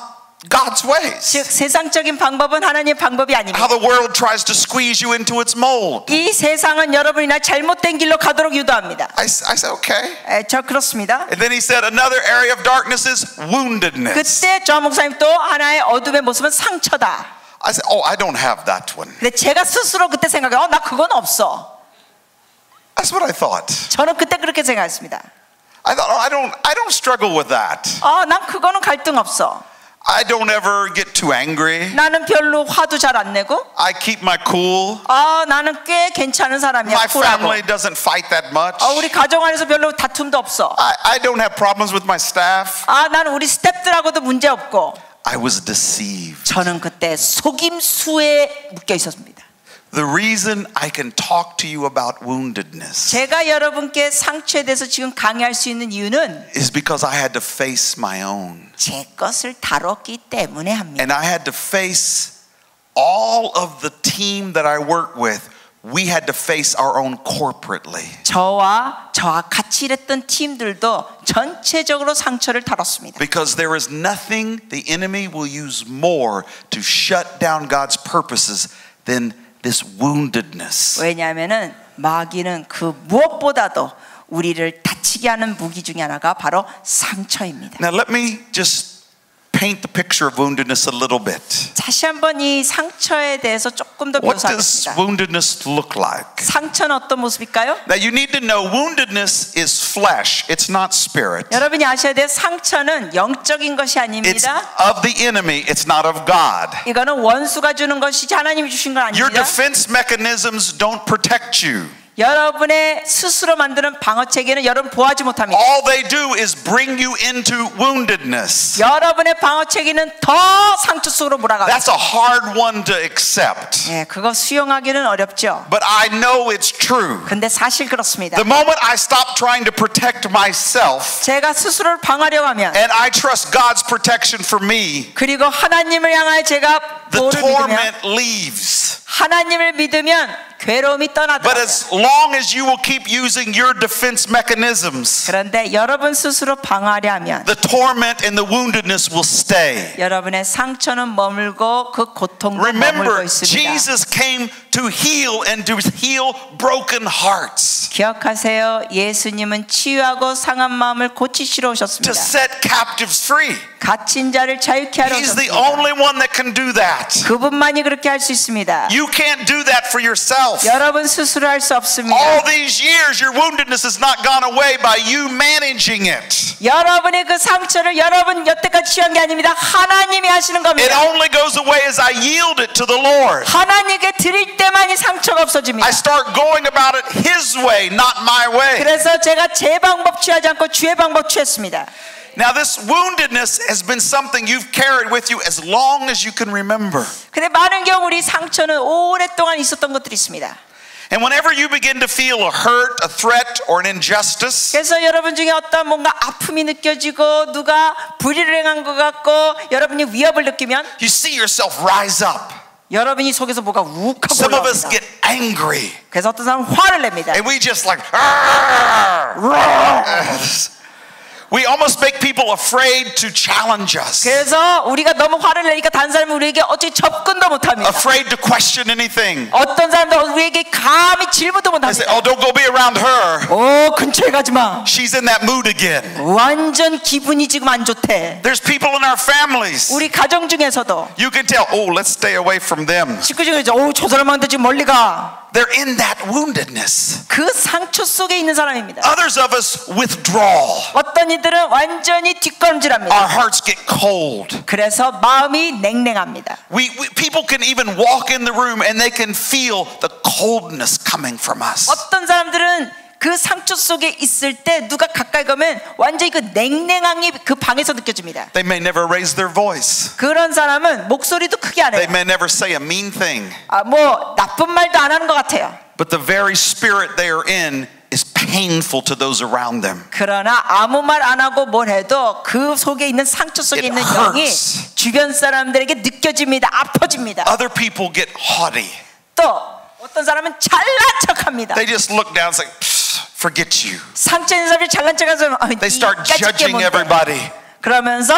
God's ways. 즉 세상적인 방법은 하나님의 방법이 아닙니다. How the world tries to squeeze you into its mold. 이 세상은 여러분이나 잘못된 길로 가도록 유도합니다. I said, okay. 저 그렇습니다. And then he said another area of darkness is woundedness. 그때 저 목사님 또 하나의 어둠의 모습은 상처다. I said, oh, I don't have that one. 근데 제가 스스로 그때 생각해요. 나 그건 없어. That's what I thought. 저는 그때 그렇게 생각했습니다. I thought, oh, I don't struggle with that. 난 그거는 갈등 없어. I don't ever get too angry. 나는 별로 화도 잘 안 내고. I keep my cool. 나는 꽤 괜찮은 사람이야. My 쿨하고. family doesn't fight that much. 우리 가정 안에서 별로 다툼도 없어. I don't have problems with my staff. 나는 우리 스태프들하고도 문제 없고. I was deceived. 저는 그때 속임수에 묶여 있었습니다. The reason I can talk to you about woundedness 제가 여러분께 상처에 대해서 지금 강의할 수 있는 이유는 is because I had to face my own. 제 것을 다뤘기 때문에 합니다. And I had to face all of the team that I work with. We had to face our own corporately. 저와 같이 일했던 팀들도 전체적으로 상처를 다뤘습니다. Because there is nothing the enemy will use more to shut down God's purposes than this woundedness. 왜냐하면은 마귀는 그 무엇보다도 우리를 다치게 하는 무기 중에 하나가 바로 상처입니다. Now let me just paint the picture of woundedness a little bit. 다시 한번 이 상처에 대해서 조금 더 What does 묘사하겠습니다. woundedness look like? 상처는 어떤 모습일까요? Now you need to know woundedness is flesh. It's not spirit. 여러분이 아셔야 돼요. 상처는 영적인 것이 It's 아닙니다. of the enemy. It's not of God. 이거는 원수가 주는 것이지 하나님이 주신 건 Your 아닙니다. defense mechanisms don't protect you. 여러분의 스스로 만드는 방어 체계는 여러분 보호하지 못합니다. All they do is bring you into woundedness. 여러분의 방어 체계는 더 상처 속으로 몰아가요. That's a hard one to accept. 예, 그거 수용하기는 어렵죠. But I know it's true. 근데 사실 그렇습니다. The moment I stop trying to protect myself 제가 스스로를 방어하려고 하면 and I trust God's protection for me, 그리고 하나님을 향하여 제가 the 보호를 믿으면 torment leaves. 하나님을 믿으면 괴로움이 But 떠나더라고요. as long as you will keep using your defense mechanisms, 그런데 여러분 스스로 방어하려 하면 the torment and the woundedness will stay. 여러분의 상처는 머물고 그 고통도 머물고 Remember, 있습니다. Jesus came to heal and to heal broken hearts, 기억하세요. 예수님은 치유하고 상한 마음을 고치시러 to 오셨습니다. set captives free. 갇힌 자를 자유케 하러 He's the 오셨습니다. only one that can do that. 그분만이 그렇게 할 수 있습니다. You can't do that for yourself. 여러분 스스로 할 수 없습니다. All these years, your woundedness has not gone away by you managing it. 여러분의 그 상처를 여러분 여태까지 취한 게 아닙니다. 하나님이 하시는 It 겁니다. only goes away as I yield it to the Lord. 하나님께 드릴 때만이 상처가 없어집니다. I start going about it His way, not my way. 그래서 제가 제 방법 취하지 않고 주의 방법 취했습니다. Now this woundedness has been something you've carried with you as long as you can remember. 근데 많은 경우 우리 상처는 오랫동안 있었던 것들이 있습니다. And whenever you begin to feel a hurt, a threat, or an injustice, 그래서 여러분 중에 어떤 뭔가 아픔이 느껴지고 누가 불의를 행한 것 같고 여러분이 위협을 느끼면 you see yourself rise up. 여러분이 속에서 뭐가 욱하고 Some of us 올라옵니다. get angry. 그래서 어떤 사람은 화를 냅니다. And we just like, we almost make people afraid to challenge us, 그래서 우리가 너무 화를 내니까 다른 사람이 우리에게 어찌 접근도 못합니다. afraid to question anything. 어떤 사람도 우리에게 감히 질문도 They say, 못합니다. oh, don't go be around her. 근처에 가지 마. She's in that mood again. 완전 기분이 지금 안 좋대. There's people in our families. 우리 가정 중에서도 You can tell, oh, let's stay away from them. 식구 중에서 저 사람한테 지금 멀리 가. They're in that woundedness. 그 상처 속에 있는 사람입니다. Others of us withdraw. 어떤 이들은 완전히 뒷걸음질합니다. Our hearts get cold. 그래서 마음이 냉랭합니다. People can even walk in the room and they can feel the coldness coming from us. 어떤 사람들은 그 상처 속에 있을 때 누가 가까이 가면 완전히 그 냉랭함이 그 방에서 느껴집니다. They may never raise their voice. 그런 사람은 목소리도 크게 안 They 해요. may never say a mean thing. 뭐 나쁜 말도 안 하는 것 같아요. But the very spirit they are in is painful to those around them. 그러나 아무 말 안 하고 뭘 해도 그 속에 있는 상처 속에 It 있는 영이 hurts. 주변 사람들에게 느껴집니다. 아파집니다. Other people get haughty. 또 어떤 사람은 잘난 척합니다. They just look down and say, forget you. 상처 있는 사람이 잘난 척해서 They start judging everybody. 그러면서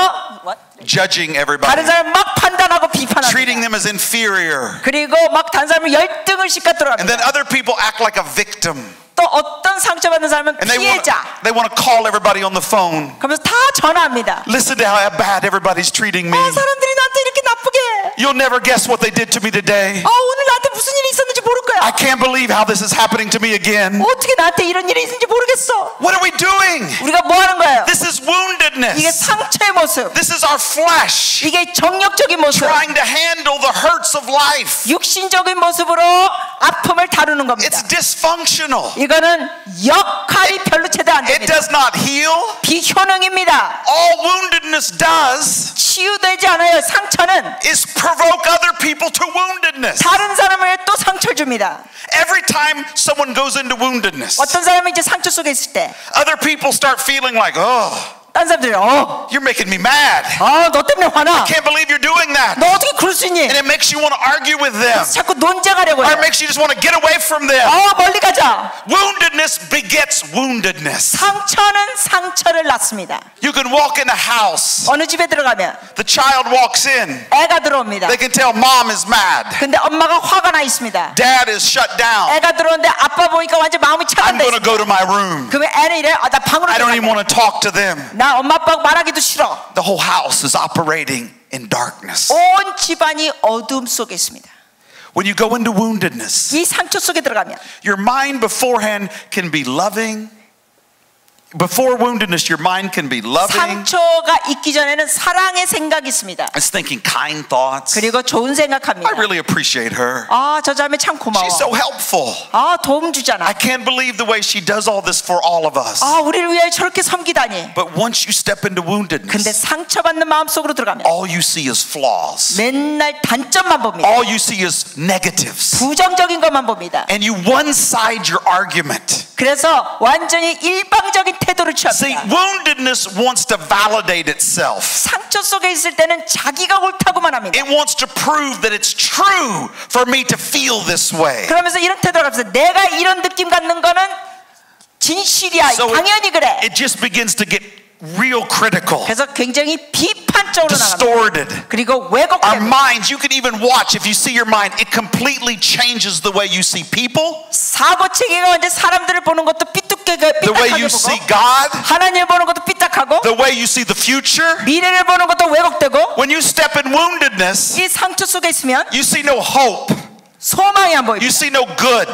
Judging 다른 everybody. 사람 막 판단하고 Treating 비판합니다. them as inferior. 그리고 막 다른 사람을 열등을 시켜들어 And then 합니다. other people act like a victim. 또 어떤 상처받는 사람은 And 피해자. they want to call everybody on the phone. 그러면서 다 전화합니다. Listen to how bad everybody's treating me. 사람들이 나한테 이렇게 나쁘게 해. You'll never guess what they did to me today. 오늘 나한테 무슨 일이 있었는지 모를 I 거야. can't believe how this is happening to me again. 어떻게 나한테 이런 일이 있는지 모르겠어. What are we doing? 우리가 뭐 하는 거예요? This is 이게 woundedness. 상처의 모습. This is our flesh 이게 정력적인 모습. trying to handle the hurts of life. 육신적인 모습으로 아픔을 다루는 겁니다. It's dysfunctional. 이거는 역할이 별로 제대로 안 It 됩니다. does not heal. 비효능입니다. All woundedness does 치유되지 않아요. 상처는 is provoke other people to woundedness. 다른 사람을 또 상처를 줍니다. Every time someone goes into woundedness, 어떤 사람이 이제 상처 속에 있을 때 other people start feeling like, oh, 다른 사람들이 you're making me mad. 너 때문에 화나. Can't believe you're doing that. 너 어떻게 그럴 수 있니? And it makes you want to argue with them. 자꾸 논쟁하려고 Or 해. it makes you just want to get away from them. 멀리 가자. Woundedness begets woundedness. 상처는 상처를 낳습니다. You can walk in a house. 어느 집에 들어가면 The child walks in. 애가 들어옵니다. They can tell mom is mad. 근데 엄마가 화가 나 있습니다. Dad is shut down. 애가 들어오는데 아빠 보니까 완전 마음이 I'm 차단돼 going to 있어. go to my room. 그러면 애는 이래. 나 방으로 I don't even 들어갈래. want to talk to them. 나 엄마 아빠하고 말하기도 싫어. The whole house is operating in darkness. 온 집안이 어둠 속에 있습니다. When you go into woundedness, 이 상처 속에 들어가면 your mind beforehand can be loving. Before woundedness, your mind can be loving. 상처가 있기 전에는 사랑의 생각이 있습니다. It's thinking kind thoughts. 그리고 좋은 생각합니다. I really appreciate her. 저 자매 참 고마워. She's so helpful. 도움 주잖아. I can't believe the way she does all this for all of us. 우리를 위해 저렇게 섬기다니. But once you step into 근데 woundedness, 상처받는 마음 속으로 들어가면 all you see is flaws. 맨날 단점만 봅니다. All you see is negatives. 부정적인 것만 봅니다. And you one-side your argument. 그래서 완전히 일방적인 태도를 See, 취합니다. woundedness wants to validate itself. 상처 속에 있을 때는 자기가 옳다고만 합니다. It wants to prove that it's true for me to feel this way. 그러면서 이런 태도를 하면서 내가 이런 느낌 갖는 거는 진실이야. So 당연히 그래. it just begins to get real critical, 그래서 굉장히 비판적으로 나갑니다. distorted. 그리고 Our 왜곡됩니다. minds, you can even watch, if you see your mind, it completely changes the way you see people, 사고 체계가 완전 사람들을 보는 것도 the way 삐딱하게 you see 보고 God, 하나님을 보는 것도 삐딱하고 the way you see the future. 미래를 보는 것도 왜곡되고 When you step in woundedness, 이 상처 속에 있으면 you see no hope, 소망이 안 you 보입니다. see no good.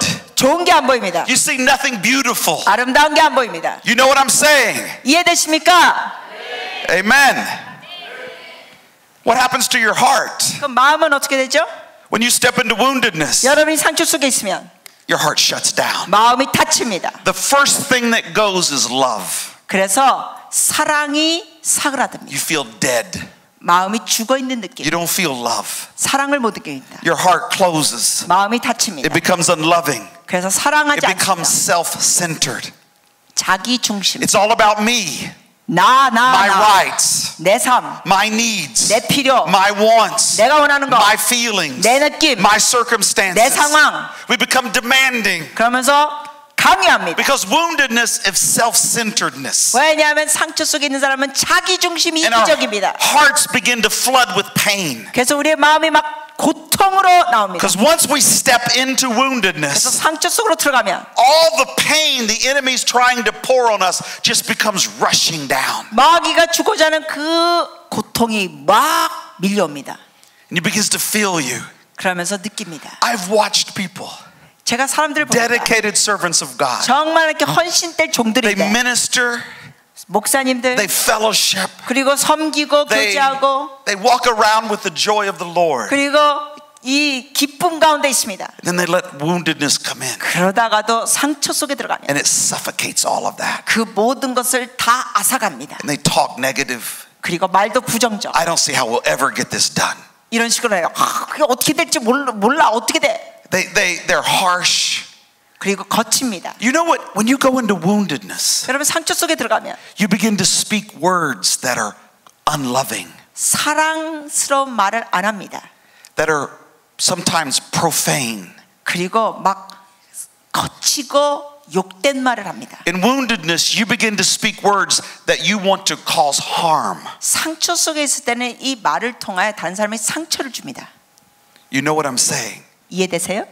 좋은 게 안 보입니다. You see nothing beautiful. 아름다운 게 안 보입니다. You know what I'm saying? 이해되십니까? Amen. What happens to your heart? 그럼 마음은 어떻게 되죠? When you step into woundedness, 여러분이 상처 속에 있으면 your heart shuts down. 마음이 닫힙니다. The first thing that goes is love. 그래서 사랑이 사그라듭니다. You feel dead. 마음이 죽어있는 느낌. You don't feel love. 사랑을 못 느낍니다. Your heart closes. 마음이 닫힙니다. It becomes unloving. 그래서 It 사랑하지 becomes 않습니다. self-centered. 자기 중심. It's all about me, 나, my rights, 내 삶, my needs, 내 필요, my wants, 내가 원하는 거, my feelings, 내 느낌, my 내 circumstances. 상황. We become demanding 그러면서 강요합니다. because woundedness is self-centeredness. 왜냐하면 상처 속에 있는 사람은 자기 중심이 And our 이기적입니다. hearts begin to flood with pain. 그래서 우리의 마음이 막 고통으로 나옵니다. Because once we step into 그래서 woundedness, 상처 속으로 들어가면 all the pain the enemy's trying to pour on us just becomes rushing down. 마귀가 주고자 하는 그 고통이 막 밀려옵니다. And it begins to fill you. 그러면서 느낍니다. I've watched people, 제가 사람들을 봅니다. dedicated servants of God. 정말 이렇게 헌신될 They 종들인데 minister, 목사님들 they fellowship, 그리고 섬기고 they 교제하고 walk around with the joy of the Lord. 그리고 이 기쁨 가운데 있습니다. Then they let woundedness come in. 그러다가도 상처 속에 들어가면 And it suffocates all of that. 그 모든 것을 다 앗아갑니다. And they talk negative. 그리고 말도 부정적. I don't see how we'll ever get this done. 이런 식으로 해요. 그게 어떻게 될지 몰라 어떻게 돼. They're harsh. 그리고 거칩니다. You know what? When you go into woundedness, 여러분 상처 속에 들어가면 you begin to speak words that are unloving, 사랑스러운 말을 안 합니다. that are sometimes profane. 그리고 막 거치고 욕된 말을 합니다. In woundedness, you begin to speak words that you want to cause harm. 상처 속에 있을 때는 이 말을 통하여 다른 사람에게 상처를 줍니다. You know what I'm saying? 이해되세요?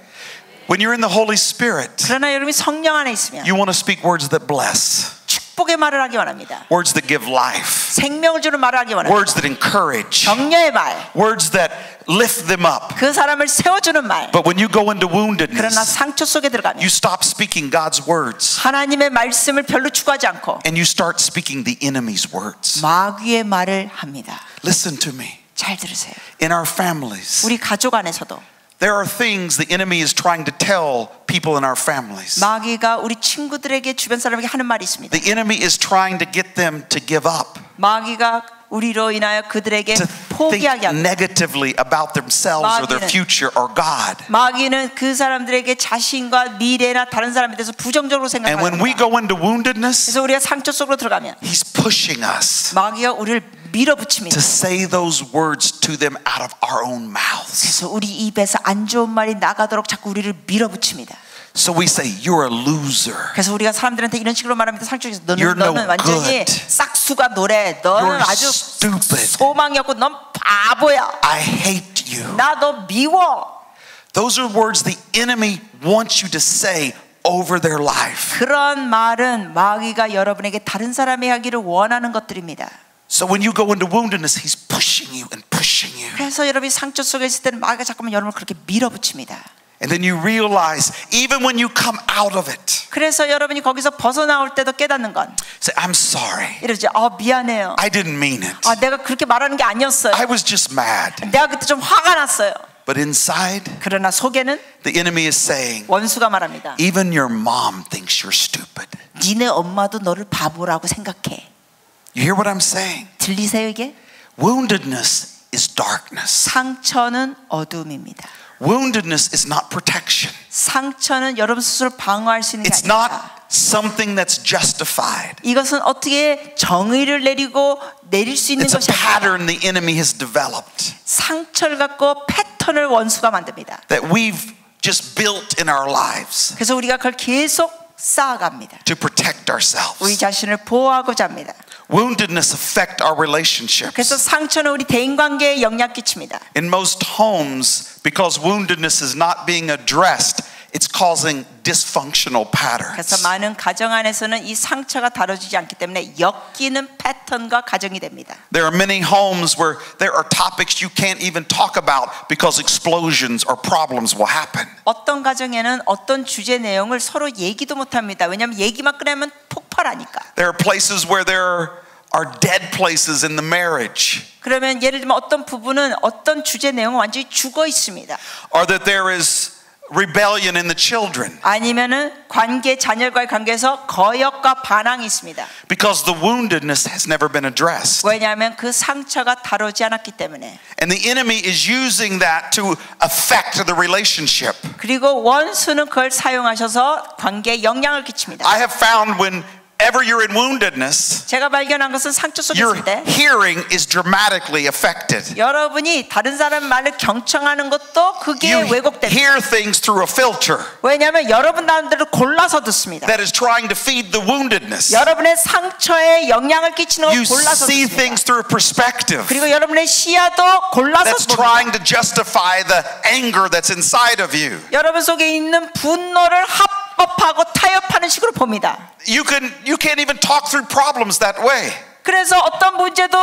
When you're in the Holy Spirit, 그러나 여러분이 성령 안에 있으면 you want to speak words that bless, 축복의 말을 하기 원합니다. words that give life, 생명을 주는 말을 하기 원합니다. words that encourage, 격려의 말, words that lift them up. 그 사람을 세워주는 말. But when you go into 그러나 woundedness, 상처 속에 들어가면 you stop speaking God's words 하나님의 말씀을 별로 추구하지 않고 and you start speaking the enemy's words. 마귀의 말을 합니다. Listen to me. 잘 들으세요. In our families, 우리 가족 안에서도 there are things the enemy is trying to tell people in our families. 마귀가 우리 친구들에게 주변 사람에게 하는 말이 있습니다. The enemy is trying to get them to give up, 마귀가 우리로 인하여 그들에게 to think 포기하게 합니다. negatively about themselves or their future or God. 마귀는 그 사람들에게 자신과 미래나 다른 사람에 대해서 부정적으로 And when we 생각합니다. go into woundedness, 그래서 우리가 상처 속으로 들어가면 he's pushing us 마귀가 우리를 밀어붙입니다. to say those words to them out of our own mouths. 그래서 우리 입에서 안 좋은 말이 나가도록 자꾸 우리를 밀어붙입니다. So we say, you're a loser. 그래서 우리가 사람들한테 이런 식으로 말하면서 상처에서 You're no 너는 완전히 good. 싹수가 노래. 너는 You're 아주 stupid. 소망이 없고 넌 바보야. I hate you. 나 너 미워. Those are words the enemy wants you to say over their life. 그런 말은 마귀가 여러분에게 다른 사람이 하기를 원하는 것들입니다. So when you go into woundedness, he's pushing you and pushing you. 그래서 여러분이 상처 속에 있을 때는 마귀가 자꾸만 여러분을 그렇게 밀어붙입니다. And then you realize, even when you come out of it, 그래서 여러분이 거기서 벗어나올 때도 깨닫는 건 say, I'm sorry. 이러지. 미안해요. I didn't mean it. 내가 그렇게 말하는 게 아니었어요. I was just mad. 내가 그때 좀 화가 났어요. But inside, 그러나 속에는 the enemy is saying, 원수가 말합니다. even your mom thinks you're stupid. 니네 엄마도 너를 바보라고 생각해. You hear what I'm saying? 들리세요 이게? Woundedness is darkness. 상처는 어둠입니다. Woundedness is not protection. 상처는 여러분 스스로 방어할 수 있는 게 It's not 아닙니다. something that's justified. 이것은 어떻게 정의를 내리고 내릴 수 있는 It's a 것이 아니라 pattern the enemy has developed 상처를 갖고 패턴을 원수가 만듭니다. that we've just built in our lives 그래서 우리가 그걸 계속 쌓아갑니다. to protect 우리 ourselves. 자신을 보호하고자 합니다. Woundedness affect our 그래서 relationships. 상처는 우리 대인관계에 영향 끼칩니다. In most homes, because woundedness is not being addressed, it's causing dysfunctional 그래서 patterns. 많은 가정 안에서는 이 상처가 다뤄지지 않기 때문에 엮이는 패턴과 가정이 됩니다. There are many homes where there are topics you can't even talk about because explosions or problems will happen. 어떤 가정에는 어떤 주제 내용을 서로 얘기도 못합니다. 왜냐하면 얘기만 꺼내면 폭발하니까. There are places where there are dead places in the marriage. 그러면 예를 들면 어떤 부부는 어떤 주제 내용은 완전히 죽어 있습니다. Or that there is rebellion in the children. 아니면은 관계 자녀과의 관계에서 거역과 반항이 있습니다. Because the woundedness has never been addressed. 왜냐하면 그 상처가 다루지 않았기 때문에. And the enemy is using that to affect the relationship. 그리고 원수는 그걸 사용하셔서 관계에 영향을 끼칩니다. I have found whenever you're in woundedness, 제가 발견한 것은 상처 속에 your 있을 때 hearing is dramatically affected. 여러분이 다른 사람 말을 경청하는 것도 그게 You 왜곡됩니다. hear things through a filter 왜냐하면 여러분 나름대로 골라서 듣습니다. that is trying to feed the woundedness. 여러분의 상처에 영향을 끼치는 You 걸 골라서 see 듣습니다. things through a perspective 그리고 여러분의 시야도 골라서 that's 봅니다. trying to justify the anger that's inside of you. 여러분 속에 있는 분노를 합법하고 타협하는 식으로 봅니다. You can't even talk through problems that way. 그래서 어떤 문제도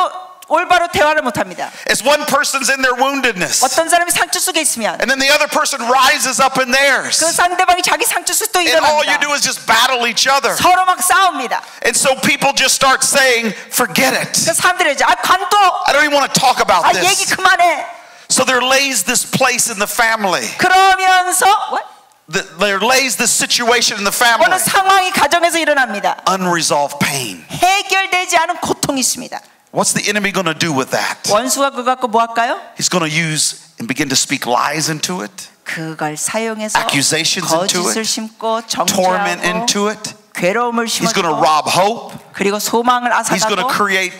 올바로 대화를 못합니다. As one person's in their woundedness, 어떤 사람이 상처 속에 있으면 and then the other person rises up in theirs, 그 상대방이 자기 상처 속에 또 and all you 일어납니다. do is just battle each other. 서로 막 싸웁니다. And so people just start saying, forget it. 그 사람들이 이제 관둬, I don't even want to talk about 얘기 this. 그만해. So there lays this place in the family. 그러면서 There lays this situation in the family. 어느 상황이 가정에서 일어납니다. Unresolved pain. 해결되지 않은 고통이 있습니다. What's the enemy going to do with that? 원수가 그거 갖고 뭐 할까요? He's going to use and begin to speak lies into it, 그걸 사용해서 accusations into 거짓을 it, 심고 torment 정죄하고 into it. 괴로움을 He's going to 심어주고 rob hope. 그리고 소망을 He's going to 앗아가고 create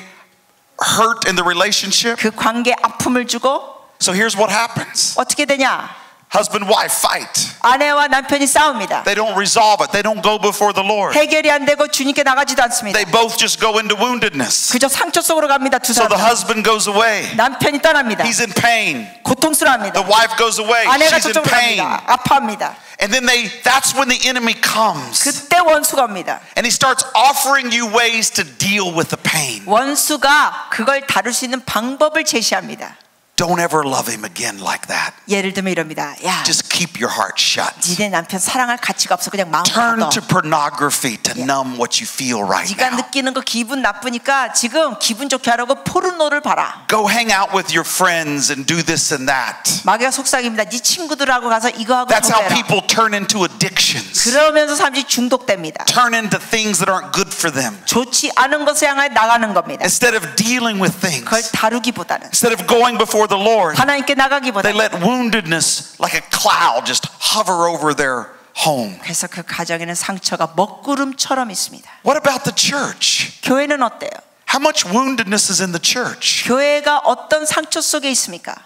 hurt in the relationship. 그 관계에 아픔을 주고 So here's what happens. 어떻게 되냐? Husband, wife fight. 아내와 남편이 싸웁니다. They don't resolve it. They don't go before the Lord. 해결이 안 되고 주님께 나가지도 않습니다. They both just go into woundedness. 그저 상처 속으로 갑니다. 두 So the 사람. husband goes away. 남편이 떠납니다. He's in pain. 고통스러워합니다. The wife goes away. 아내가 She's in 저쪽으로 pain. 갑니다. 아파합니다. And then that's when the enemy comes. 그때 원수가 옵니다. And he starts offering you ways to deal with the pain. 원수가 그걸 다룰 수 있는 방법을 제시합니다. Don't ever love him again like that. 예를 들면 이럽니다. 야, Just keep your heart shut. 니네 남편 사랑할 가치가 없어. 그냥 마음 Turn 닫아. to pornography to numb what you feel right 네가 now. 느끼는 거 기분 나쁘니까 지금 기분 좋게 하라고 포르노를 봐라. Go hang out with your friends and do this and that. 마귀가 속삭입니다. 네 친구들하고 가서 이거 하고 That's 저거 how 해라. people turn into addictions. 그러면서 사람들이 중독됩니다. Turn into things that aren't good for them. 좋지 않은 것을 향해 나가는 겁니다. Instead of dealing with things, 그걸 다루기보다는 instead of going before the Lord, 하나님께 they 나가기보다는 let woundedness like a cloud just hover over their home. 그래서 그 가정에는 상처가 먹구름처럼 있습니다. What about the church? 교회는 어때요? How much woundedness is in the church? 교회가 어떤 상처 속에 있습니까?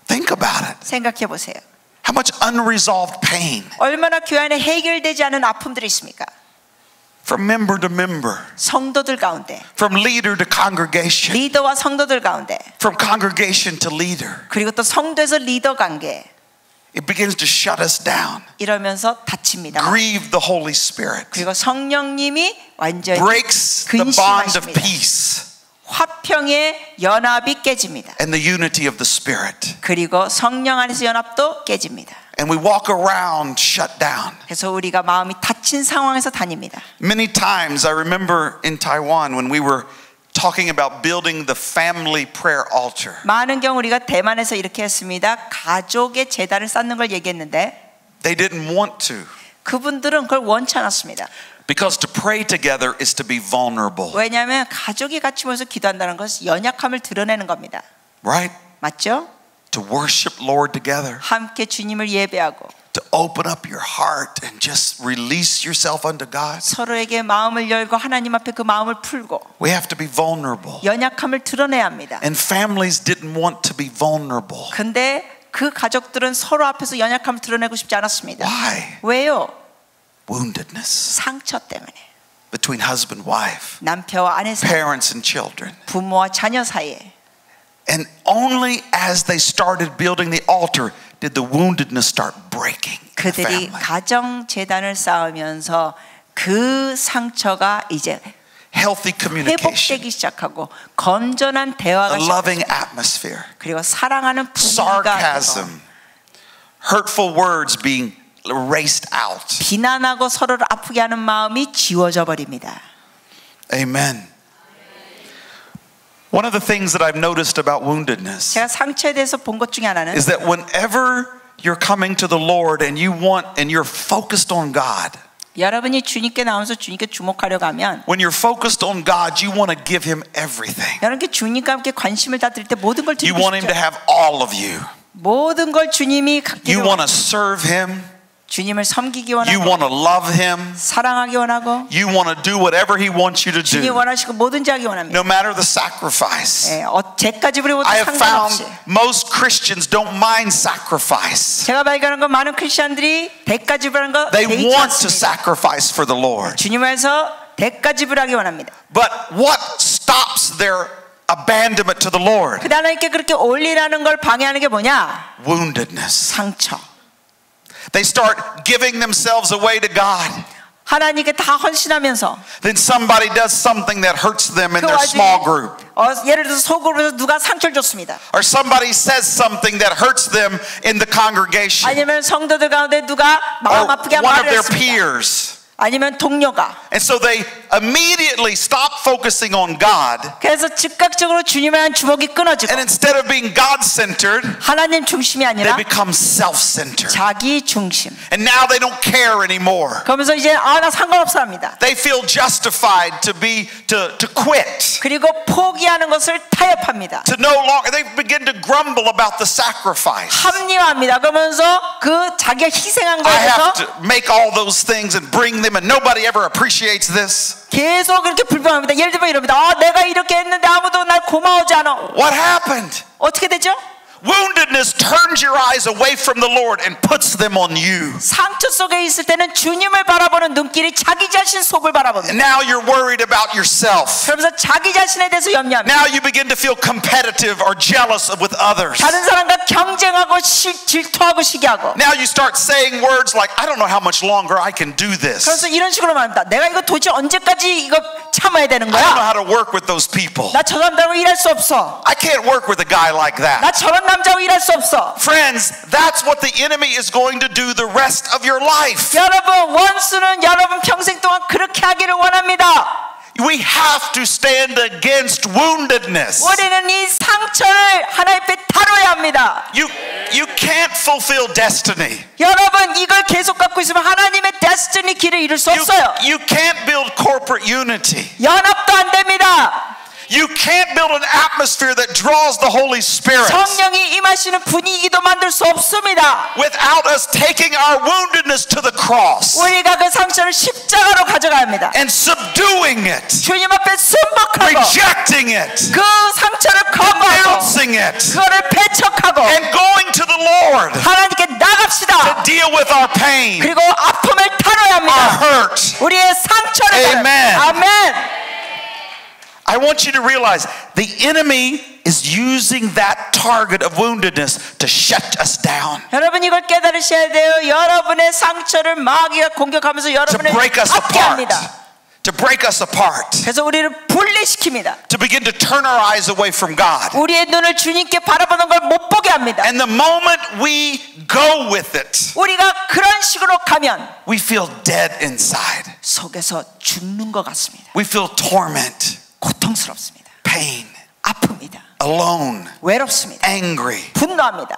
Think about it. 생각해 보세요. How much unresolved pain 얼마나 교회 안에 해결되지 않은 아픔들이 있습니까? from member to member, 성도들 가운데, from leader to congregation, 리더와 성도들 가운데, from congregation to leader. 그리고 또 성도에서 리더 관계, It begins to shut us down, 이러면서 다칩니다. grieve the Holy Spirit, 그리고 성령님이 완전히 breaks the bond of 근심하십니다. peace 화평의 연합이 깨집니다. and the unity of the Spirit. 그리고 성령 안에서 연합도 깨집니다. And we walk around shut down. 그래서 우리가 마음이 닫힌 상황에서 다닙니다. Many times I remember in Taiwan when we were talking about building the family prayer altar. 많은 경우 우리가 대만에서 이렇게 했습니다. 가족의 제단을 쌓는 걸 얘기했는데 They didn't want to 그분들은 그걸 원치 않았습니다. because to pray together is to be vulnerable. 왜냐하면 가족이 같이 모여서 기도한다는 것은 연약함을 드러내는 겁니다. Right? 맞죠? To worship Lord together, 함께 주님을 예배하고 to open up your heart and just release yourself unto God. 서로에게 마음을 열고 하나님 앞에 그 마음을 풀고 We have to be vulnerable. 연약함을 드러내야 합니다. And families didn't want to be vulnerable. 근데 그 가족들은 서로 앞에서 연약함을 드러내고 싶지 않았습니다. Why? 왜요? Woundedness 상처 때문에. between husband, wife, 남편과 아내 사이, parents and children. 부모와 자녀 사이에. And only as they started building the altar did the woundedness start breaking. 그들이 family. 가정 재단을 쌓으면서 그 상처가 이제 Healthy communication. 회복되기 시작하고 건전한 대화가 A loving 시작합니다. atmosphere. 그리고 사랑하는 분위기가 되고 Sarcasm. Hurtful words being erased out. 비난하고 서로를 아프게 하는 마음이 지워져 버립니다. Amen. One of the things that I've noticed about woundedness 제가 상처에 대해서 본 것 중에 하나는 is that whenever you're coming to the Lord and you're focused on God, 여러분이 주님께 나오면서 주님께 주목하려고 하면 when you're focused on God, you want to give Him everything. 여러분께 주님과 함께 관심을 다 드릴 때 모든 걸 You 드리고 want Him to 싶죠. have all of you. 모든 걸 주님이 갖기를 You want to 원하고 serve Him. 주님을 섬기기 You 원하고 want to love Him. 사랑하기 원하고 You want to do whatever He wants you to 주님이 do, 원하시고 뭐든지 하기 원합니다. no matter the sacrifice. 죄까지 부리고도 I have found 상관없이 most Christians don't mind sacrifice. 제가 발견한 건 많은 크리스천들이 대가 지불하는 거 They 대의치 want to 않습니다. sacrifice for the Lord. 주님에서 대가 지불하기 원합니다. But what stops their abandonment to the Lord? 그 하나님께 그렇게 올리라는 걸 방해하는 게 뭐냐? Woundedness. 상처. They start giving themselves away to God. 하나님께 다 헌신하면서 Then somebody does something that hurts them in 그 their 와중에 small group. 예를 들어서 소그룹에서 누가 상처를 줬습니다. Or somebody says something that hurts them in the congregation. 아니면 성도들 가운데 누가 Or 마음 아프게 한 one of 말을 their 했습니다. peers. 아니면 동료가. And so they immediately stop focusing on God. 그래서 즉각적으로 주님에 대한 주목이 끊어지고 And instead of being God-centered, 하나님 중심이 they 아니라 become self-centered. 자기 중심. And now they don't care anymore. 그러면서 이제 나 상관없어 합니다. They feel justified to quit. 그리고 포기하는 것을 타협합니다. To no longer, they begin to grumble about the sacrifice. 합리화합니다. 그러면서 그 자기가 희생한 거에 I 대해서 have to make all those things and bring them, and nobody ever appreciates this. 계속 그렇게 불평합니다. 예를 들면 이럽니다. 내가 이렇게 했는데 아무도 날 고마워하지 않아. What happened? 어떻게 되죠? Woundedness turns your eyes away from the Lord and puts them on you. 상처 속에 있을 때는 주님을 바라보는 눈길이 자기 자신 속을 And 바라봅니다. now you're worried about yourself. 그러면서 자기 자신에 대해서 염려합니다. Now you begin to feel competitive or jealous with others. 다른 사람과 경쟁하고 질투하고 시기하고. Now you start saying words like, I don't know how much longer I can do this. 그래서 이런 식으로 말합니다. 내가 이거 도대체 언제까지 이거 참아야 되는 I don't know 거야? how to work with those people. 나 저 사람들하고 일할 수 없어. I can't work with a guy like that. 나 저런 남자하고 일할 수 없어. Friends, that's what the enemy is going to do the rest of your life. 여러분, 원수는 여러분 평생 동안 그렇게 하기를 원합니다. We have to stand against woundedness. 우리는 이 상처를 하나님 앞에 다뤄야 합니다. You can't fulfill destiny. 여러분, 이걸 계속 갖고 있으면 하나님의 데스티니 길을 이룰 수 없어요. You can't build corporate unity. 연합도 안 됩니다. You can't build an atmosphere that draws the Holy Spirit 성령이 임하시는 분위기도 만들 수 없습니다. without us taking our woundedness to the cross 우리가 그 상처를 십자가로 가져가야 합니다. and subduing it, 주님 앞에 순복하고 rejecting it, 그 상처를 거부하고 denouncing it, 그거를 배척하고 and going to the Lord 하나님께 나갑시다. deal with our pain, 그리고 아픔을 다뤄야 our 합니다. hurt. 우리의 상처를 Amen. 다뤄야. 아멘. I want you to realize the enemy is using that target of woundedness to shut us down, 여러분 이걸 깨달으셔야 돼요. 여러분의 상처를 마귀가 공격하면서 to 여러분을 break us 닫게 apart, 합니다. to break us apart, 그래서 우리를 분리시킵니다. to begin to turn our eyes away from God. 우리의 눈을 주님께 바라보는 걸 못 보게 합니다. And the moment we go with it, 우리가 그런 식으로 가면 we feel dead inside. 속에서 죽는 것 같습니다. We feel torment, 고통스럽습니다. pain, 아픕니다. alone, 외롭습니다. angry. 분노합니다.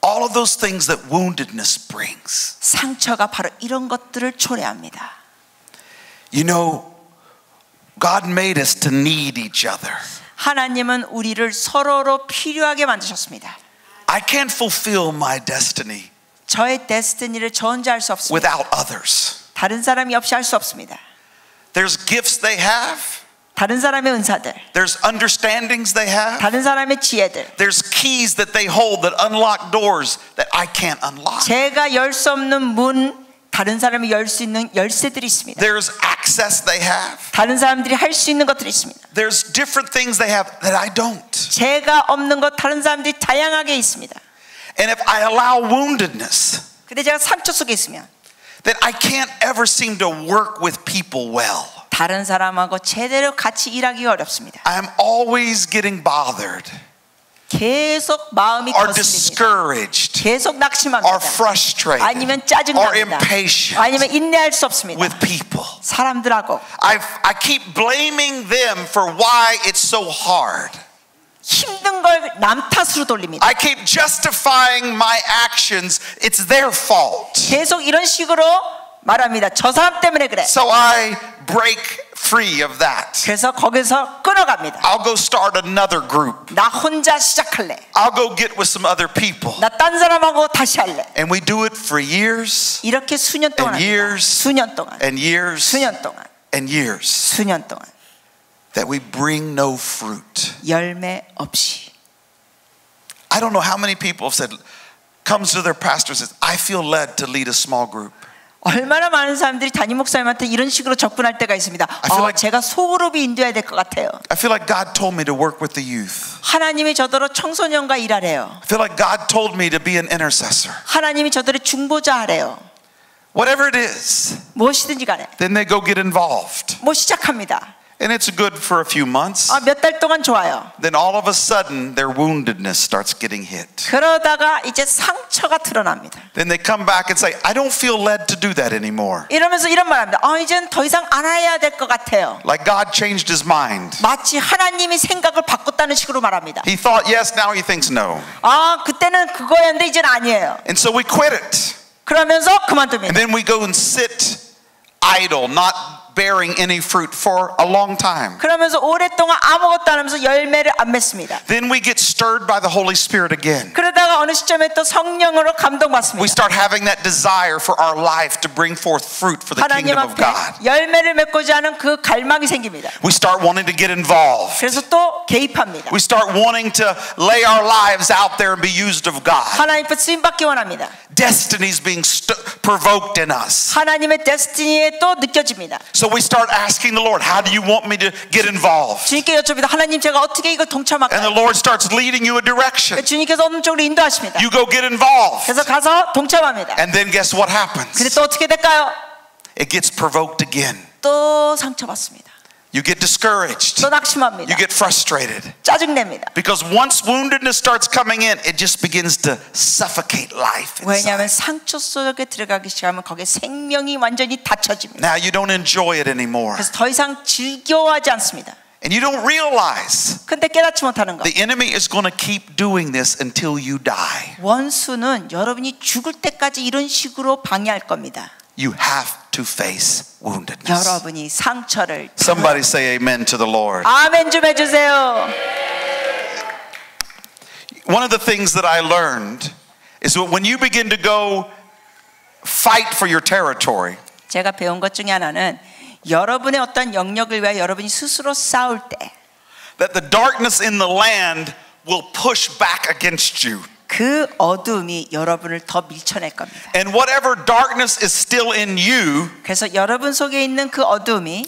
All of those things that woundedness brings. 상처가 바로 이런 것들을 초래합니다. You know, God made us to need each other. 하나님은 우리를 서로로 필요하게 만드셨습니다. I can't fulfill my destiny 저의 데스티니를 저 혼자 할 수 없습니다. without others. 다른 사람이 없이 할 수 없습니다. There's gifts they have. 다른 사람의 은사들, There's understandings they have. 다른 사람의 지혜들, There's keys that they hold that unlock doors that I can't unlock. 제가 열 수 없는 문, 다른 사람이 열 수 있는 열쇠들이 있습니다. There's access they have. 다른 사람들이 할 수 있는 것들이 있습니다. There's different things they have that I don't. 제가 없는 것 다른 사람들이 다양하게 있습니다. And if I allow woundedness, 근데 제가 상처 속에 있으면 then I can't ever seem to work with people well. 다른 사람하고 제대로 같이 일하기가 어렵습니다. I'm always getting bothered 계속 마음이 or 거슬립니다. discouraged 계속 or 낙심합니다. frustrated 아니면 or 짜증납니다. impatient 아니면 인내할 수 없습니다. with people. 사람들하고 I keep blaming them for why it's so hard. 힘든 걸 남 탓으로 돌립니다. I keep justifying my actions. It's their fault. 계속 이런 식으로 말합니다. 저 사람 때문에 그래. So I break free of that. 그래서 거기서 끊어갑니다. I'll go start another group. 나 혼자 시작할래. I'll go get with some other people. 나 딴 사람하고 다시 할래. And we do it for years 이렇게 수년 동안 and 합니다. years 수년 동안. and years 수년 동안. and years 수년 동안. that we bring no fruit. 열매 없이. I don't know how many people have said, comes to their pastor and says, I feel led to lead a small group. 얼마나 많은 사람들이 담임 목사님한테 이런 식으로 접근할 때가 있습니다. feel like- 제가 소그룹이 인도해야 될 것 같아요. I feel like God told me to work with the youth. 하나님이 저더러 청소년과 일하래요. I feel like God told me to be an intercessor. 하나님이 저들의 중보자 하래요. Whatever it is, 무엇이든지 간에 then they go get involved. 뭐 시작합니다. And it's good for a few months. 몇 달 동안 좋아요. Then all of a sudden, their woundedness starts getting hit. 그러다가 이제 상처가 드러납니다. Then they come back and say, I don't feel led to do that anymore. 이러면서 이런 말합니다. 이제는 더 이상 안 해야 될 것 같아요. Like God changed his mind. 마치 하나님이 생각을 바꿨다는 식으로 말합니다. He thought yes, now he thinks no. 그때는 그거였는데 이제는 아니에요. And so we quit it. 그러면서 And 그만둡니다. then we go and sit idle, not bearing any fruit for a long time. 그러면서 오랫동안 아무것도 안 하면서 열매를 안 맺습니다. Then we get stirred by the Holy Spirit again. 그러다가 어느 시점에 또 성령으로 We 감동받습니다. start having that desire for our life to bring forth fruit for the 하나님 kingdom of 앞에 God. 열매를 맺고자 하는 그 갈망이 생깁니다. We start wanting to get involved. 그래서 또 개입합니다. We start wanting to lay our lives out there and be used of God. 하나님 앞에 쓰임받기 원합니다. Destinies being provoked in us. 하나님의 데스티니에 또 느껴집니다. So we start asking the Lord, how do you want me to get involved? 주님께 여쭤봅니다. 하나님 제가 어떻게 이걸 And 동참할까요? the Lord starts leading you a direction. 주님께서 어느 쪽으로 인도하십니다. You go get involved. 그래서 가서 동참합니다. And then guess what 근데 happens? 또 어떻게 될까요? It gets provoked again. 또 상처받습니다. You get discouraged. 또 낙심합니다. You get frustrated. 짜증냅니다. Because once woundedness starts coming in, it just begins to suffocate life 왜냐하면 inside. 상처 속에 들어가기 시작하면 거기에 생명이 완전히 닫혀집니다. Now you don't enjoy it anymore. 그래서 더 이상 즐거워하지 않습니다. And you don't realize 근데 깨닫지 못하는 것. the enemy is going to keep doing this until you die. 원수는 여러분이 죽을 때까지 이런 식으로 방해할 겁니다. You have to face woundedness. 여러분이 상처를. Somebody say amen to the Lord. 아멘 좀 해주세요. One of the things that I learned is that when you begin to go fight for your territory, 제가 배운 것 중에 하나는 여러분의 어떤 영역을 위하여 여러분이 스스로 싸울 때 that the darkness in the land will push back against you. 그 어둠이 여러분을 더 밀쳐낼 겁니다. And whatever darkness is still in you, 그래서 여러분 속에 있는 그 어둠이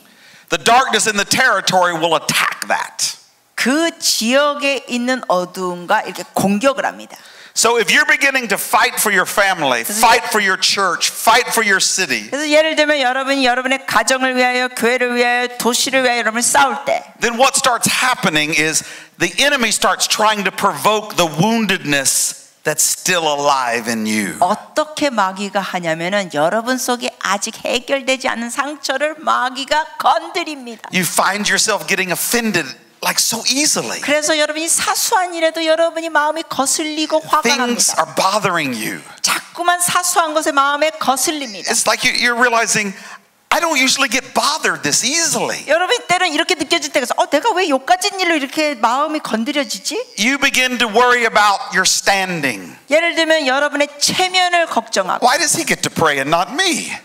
the darkness in the territory will attack that. 그 지역에 있는 어둠과 이렇게 공격을 합니다. So if you're beginning to fight for your family, fight for your church, fight for your city, 그래서 예를 들면 여러분이 여러분의 가정을 위하여, 교회를 위하여, 도시를 위하여 여러분을 싸울 때 then what starts happening is the enemy starts trying to provoke the woundedness that's still alive in you. 어떻게 마귀가 하냐면은 여러분 속에 아직 해결되지 않은 상처를 마귀가 건드립니다. You find yourself getting offended like so easily. 그래서 여러분이 사소한 일에도 여러분이 마음이 거슬리고 화가 Things 납니다. are bothering you. 자꾸만 사소한 것에 마음에 거슬립니다. It's like you're realizing, I don't usually get bothered this easily. 여러분 때는 이렇게 느껴질 때가 있어. 내가 왜 요까진 일로 이렇게 마음이 건드려지지? You begin to worry about your standing. 예를 들면 여러분의 체면을 걱정하고 Why does he get to pray and not me?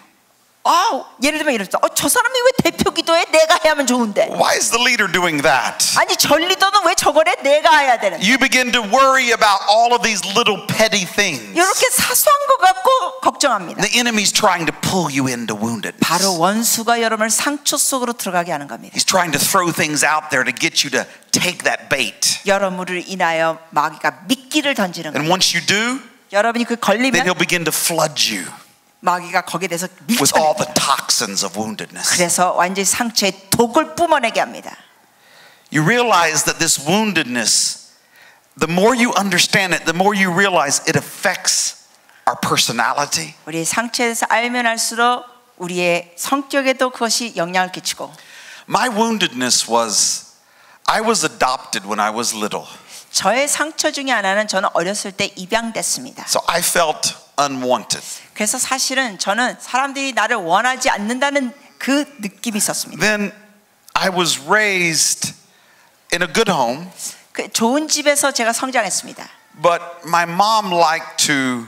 예를 들면 이랬어. 저 사람이 왜 대표 기도해? 내가 해야 하면 좋은데. Why is the leader doing that? 아니 저 리더는 왜 저걸 해? 내가 해야 되는데. You begin to worry about all of these little petty things. 이렇게 사소한 것 갖고 걱정합니다. The enemy's trying to pull you into woundedness. 바로 원수가 여러분을 상처 속으로 들어가게 하는 겁니다. He's trying to throw things out there to get you to take that bait. 여러분을 인하여 마귀가 미끼를 던지는 And 겁니다. once you do, 여러분이 그 then 걸리면 he'll begin to flood you 마귀가 거기에 대해서 with all the 밀쳐내. toxins of woundedness. 그래서 완전히 상처에 독을 뿜어내게 합니다. You realize that this woundedness, the more you understand it, the more you realize it affects our personality. 우리 상처에 대해서 알면 알수록 우리의 성격에도 그것이 영향을 끼치고. My woundedness was, I was adopted when I was little. 저의 상처 중에 하나는 저는 어렸을 때 입양됐습니다. So I felt unwanted. 그래서 사실은 저는 사람들이 나를 원하지 않는다는 그 느낌이 있었습니다. Then I was raised in a good home, 그 좋은 집에서 제가 성장했습니다. but my mom liked to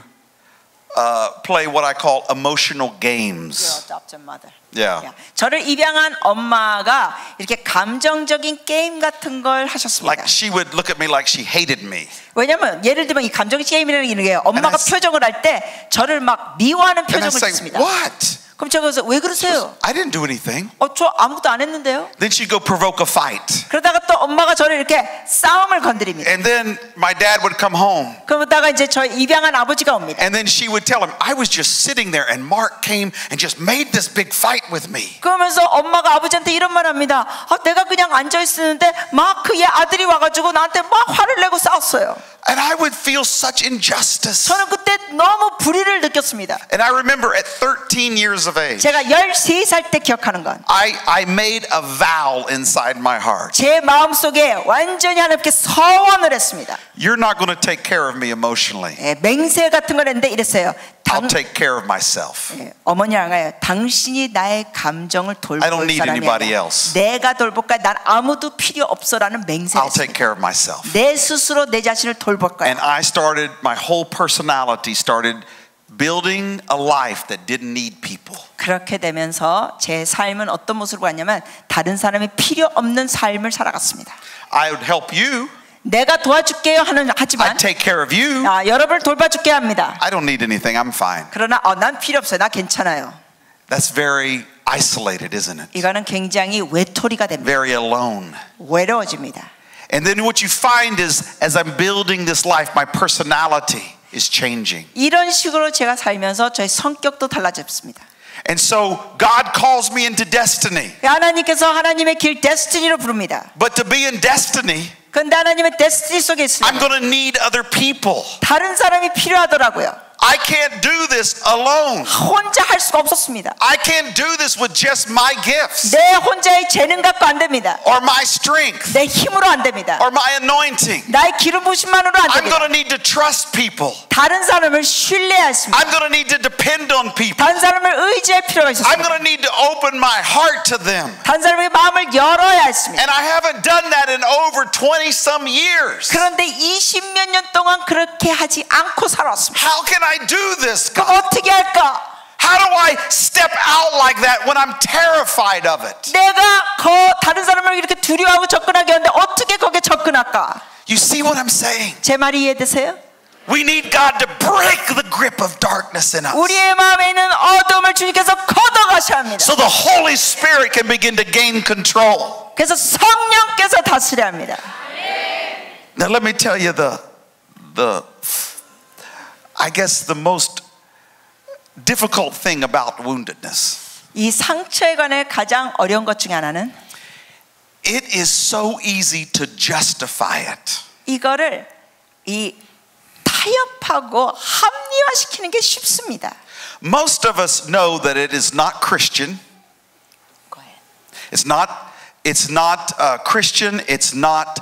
play what I call emotional games. Yeah. 저를 입양한 엄마가 이렇게 감정적인 게임 같은 걸 하셨습니다. Like she would look at me like she hated me. 왜냐면 예를 들면 이 감정 게임이라는 게 엄마가 표정을 할 때 저를 막 미워하는 And I 표정을 say, 짓습니다. what? 그럼 제가 그래서 왜 그러세요? I didn't do anything. 저 아무것도 안 했는데요. Then she'd go provoke a fight. 그러다가 또 엄마가 저를 이렇게 싸움을 건드립니다. And then my dad would come home. 그러다가 이제 저 입양한 아버지가 옵니다. And then she would tell him, I was just sitting there and Mark came and just made this big fight with me. 그러면서 엄마가 아버지한테 이런 말 합니다. 내가 그냥 앉아 있었는데 막 그의 아들이 와가지고 나한테 막 화를 내고 싸웠어요. And I would feel such injustice. 저는 그때 너무 불의를 느꼈습니다. And I remember at 13 years of age, 제가 13살 때 기억하는 건 I made a vow inside my heart. 제 마음속에 완전히 하나님께 서원을 했습니다. You're not going to take care of me emotionally. 맹세 같은 걸 했는데 이랬어요. I'll take care of myself. 어머니랑 가요. 당신이 나의 감정을 I don't 돌볼 need 사람이 anybody 아니야. else. 내가 돌볼까? 난 아무도 필요 없어라는 맹세를 I'll take 했습니다. care of myself. 내 스스로 내 자신을 돌볼 거야. And I started, my whole personality started building a life that didn't need people. 그렇게 되면서 제 삶은 어떤 모습으로 갔냐면 다른 사람이 필요 없는 삶을 살아갔습니다. I would help you. 내가 도와줄게요 하지만 I'd take care of you. 여러분을 돌봐줄게 합니다. I don't need anything. I'm fine. 그러나 난 필요 없어요. 나 괜찮아요. That's very isolated, isn't it? 이거는 굉장히 외톨이가 됩니다. Very alone. 외로워집니다. And then what you find is, as I'm building this life, my personality is changing. 이런 식으로 제가 살면서 저의 성격도 달라졌습니다. And so God calls me into destiny. 하나님께서 하나님의 길 데스티니로 부릅니다. But to be in destiny, 그런데 하나님의 데스티니 속에 I'm 있으면 going to need other people. 다른 사람이 필요하더라고요. I can't do this alone. 혼자 할 수가 없었습니다. I can't do this with just my gifts 내 혼자의 재능 갖고 안 됩니다. or my strength 내 힘으로 안 됩니다. or my anointing. 나의 기름 부심만으로 안 I'm 됩니다. going to need to trust people. 다른 사람을 신뢰해야 했습니다. I'm going to need to depend on people. 다른 사람을 의지할 필요가 I'm 있었습니다. going to need to open my heart to them. 다른 사람의 마음을 열어야 했습니다. And I haven't done that in over 20 some years. 그런데 20몇 년 동안 그렇게 하지 않고 살았습니다. How can I do this, 그럼 God? 어떻게 할까? How do I step out like that when I'm terrified of it? 내가 다른 사람을 이렇게 두려워하고 접근하게 하는데 어떻게 거기에 접근할까? You see what I'm saying? 제 말이 이해되세요? We need God to break the grip of darkness in us 우리의 마음에 있는 어둠을 주님께서 걷어가셔야 합니다. so the Holy Spirit can begin to gain control. 그래서 성령께서 다스려야 합니다. Now let me tell you I guess the most difficult thing about woundedness. 이 상처에 관해 가장 어려운 것 중에 하나는 It is so easy to justify it. 이거를 타협하고 합리화시키는 게 쉽습니다. Most of us know that it is not Christian. It's not Christian. It's not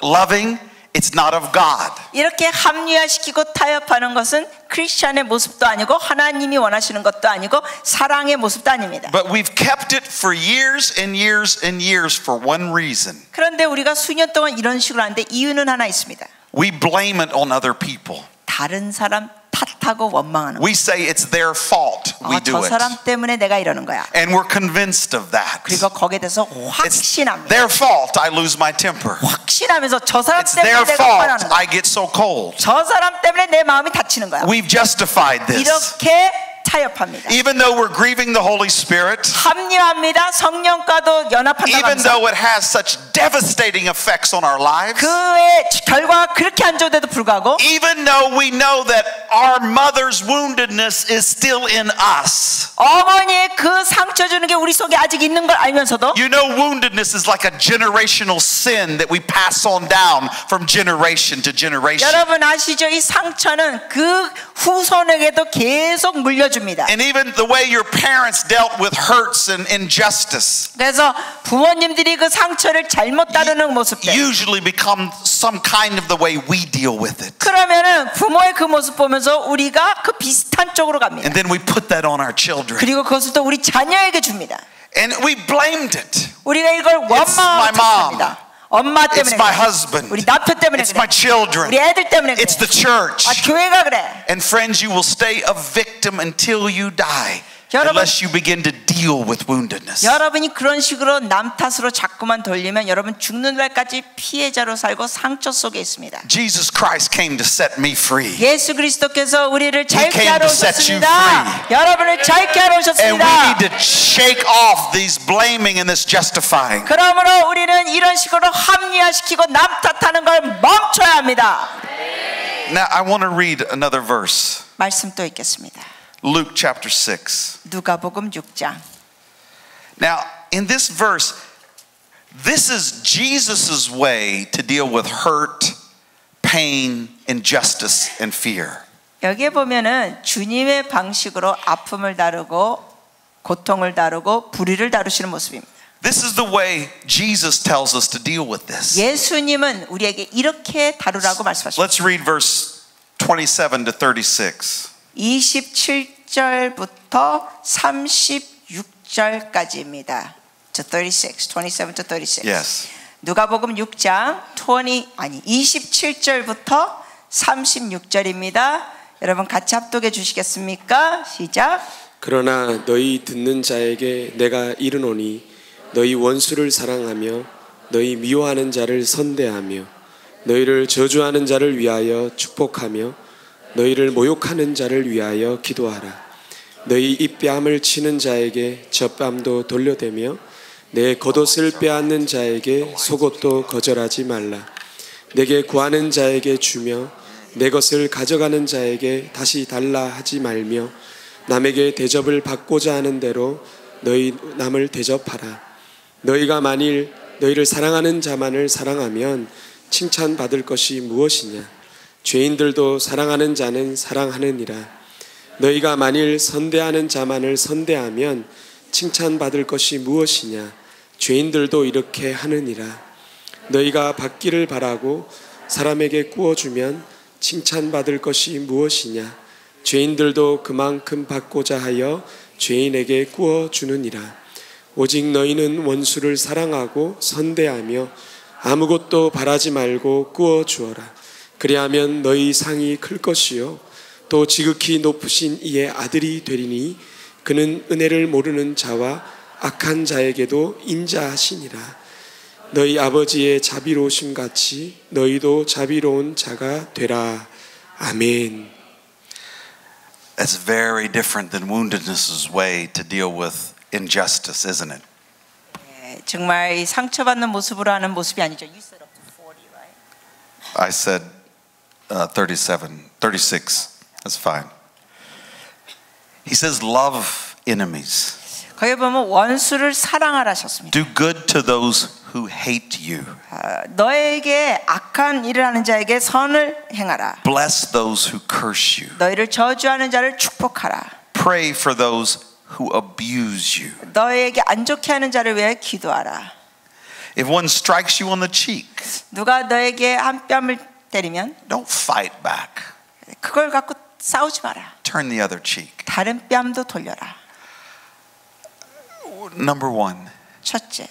loving. It's not of God. 이렇게 합리화시키고 타협하는 것은 크리스천의 모습도 아니고 하나님이 원하시는 것도 아니고 사랑의 모습도 아닙니다. But we've kept it for years and years and years for one reason. 그런데 우리가 수년 동안 이런 식으로 하는데 이유는 하나 있습니다. We blame it on other people. 다른 사람 탓하고 원망하는 거. We say it's their fault. We do 저 it. 사람 때문에 내가 이러는 거야. And we're convinced of that. 그리고 거기에 대해서 It's 확신합니다. their fault I lose my temper. 확신하면서 저 사람 It's 때문에 their 내가 fault 화나는 거야. I get so cold. 저 사람 때문에 내 마음이 다치는 거야. We've justified this. 이렇게 타협합니다. Even though we're grieving the Holy Spirit, 합리화합니다. 성령과도 연합한다고 even 합니다. though it has such devastating effects on our lives, 그의 결과가 그렇게 안 좋은데도 불구하고 even though we know that our mother's woundedness is still in us. 어머니의 그 상처 주는 게 우리 속에 아직 있는 걸 알면서도 You know, woundedness is like a generational sin that we pass on down from generation to generation. 여러분 아시죠? 이 상처는 그 후손에게도 계속 물려줍니다. And even the way your parents dealt with hurts and injustice 그래서 부모님들이 그 상처를 잘못 다루는 모습들 usually become some kind of the way we deal with it. 그러면은 부모의 그 모습 보면서 우리가 그 비슷한 쪽으로 갑니다. And then we put that on our children. 그리고 그것을 또 우리 자녀에게 줍니다. And we blamed it. 우리가 이걸 my mom. 원망합니다. 엄마 It's 때문에 my 그래. husband. 우리 남편 때문에 It's 그래. my children. 우리 애들 때문에 그래. It's the church. 교회가 그래. And friends, you will stay a victim until you die 여러분, unless you begin to deal with woundedness. 여러분이 그런 식으로 남 탓으로 자꾸만 돌리면 여러분 죽는 날까지 피해자로 살고 상처 속에 있습니다. Jesus Christ came to set me free. 예수 그리스도께서 우리를 자유케 came 하러 to set you 오셨습니다. 여러분을 자유케 하러 And we 오셨습니다. need to shake off these blaming and this justifying. 그러므로 우리는 이런 식으로 합리화시키고 남 탓하는 걸 멈춰야 합니다. Now I want to read another verse. 말씀 또 읽겠습니다. Luke chapter 6. 누가복음 6장. Now, in this verse, this is Jesus' way to deal with hurt, pain, injustice, and fear. 여기에 보면은 주님의 방식으로 아픔을 다루고 고통을 다루고 불의를 다루시는 모습입니다. This is the way Jesus tells us to deal with this. 예수님은 우리에게 이렇게 다루라고 말씀하십니다. Let's read verse 27 to 36. 27절부터 36절까지입니다. To 36, 27 to 36. Yes. 누가복음 6장 27절부터 36절입니다. 여러분 같이 합독해 주시겠습니까? 시작. 그러나 너희 듣는 자에게 내가 이르노니 너희 원수를 사랑하며 너희 미워하는 자를 선대하며 너희를 저주하는 자를 위하여 축복하며 너희를 모욕하는 자를 위하여 기도하라. 너희 입뺨을 치는 자에게 젖뺨도 돌려대며 내 겉옷을 빼앗는 자에게 속옷도 거절하지 말라. 내게 구하는 자에게 주며 내 것을 가져가는 자에게 다시 달라 하지 말며 남에게 대접을 받고자 하는 대로 너희 남을 대접하라. 너희가 만일 너희를 사랑하는 자만을 사랑하면 칭찬받을 것이 무엇이냐? 죄인들도 사랑하는 자는 사랑하느니라. 너희가 만일 선대하는 자만을 선대하면 칭찬받을 것이 무엇이냐? 죄인들도 이렇게 하느니라. 너희가 받기를 바라고 사람에게 구워주면 칭찬받을 것이 무엇이냐? 죄인들도 그만큼 받고자 하여 죄인에게 구워주느니라. 오직 너희는 원수를 사랑하고 선대하며 아무것도 바라지 말고 구워주어라. 그리하면 너희 상이 클 것이요 또 지극히 높으신 이의 아들이 되리니 그는 은혜를 모르는 자와 악한 자에게도 인자하시니라. 너희 아버지의 자비로우심 같이 너희도 자비로운 자가 되라. 아멘. That's very different than woundedness's way to deal with injustice, isn't it? 정말 이 상처받는 모습으로 하는 모습이 아니죠. You said up to 40, right? I said 36. That's fine. He says, love enemies. 거기 보면 원수를 사랑하라 하셨습니다. Do good to those who hate you. 너에게 악한 일을 하는 자에게 선을 행하라. Bless those who curse you. 너희를 저주하는 자를 축복하라. Pray for those who abuse you. 너에게 안 좋게 하는 자를 위해 기도하라. If one strikes you on the cheek, 누가 너에게 한 뺨을 때리면 don't fight back. 그걸 갖고 싸우지 마라. Turn the other cheek. 다른 뺨도 돌려라. Number one, 첫째,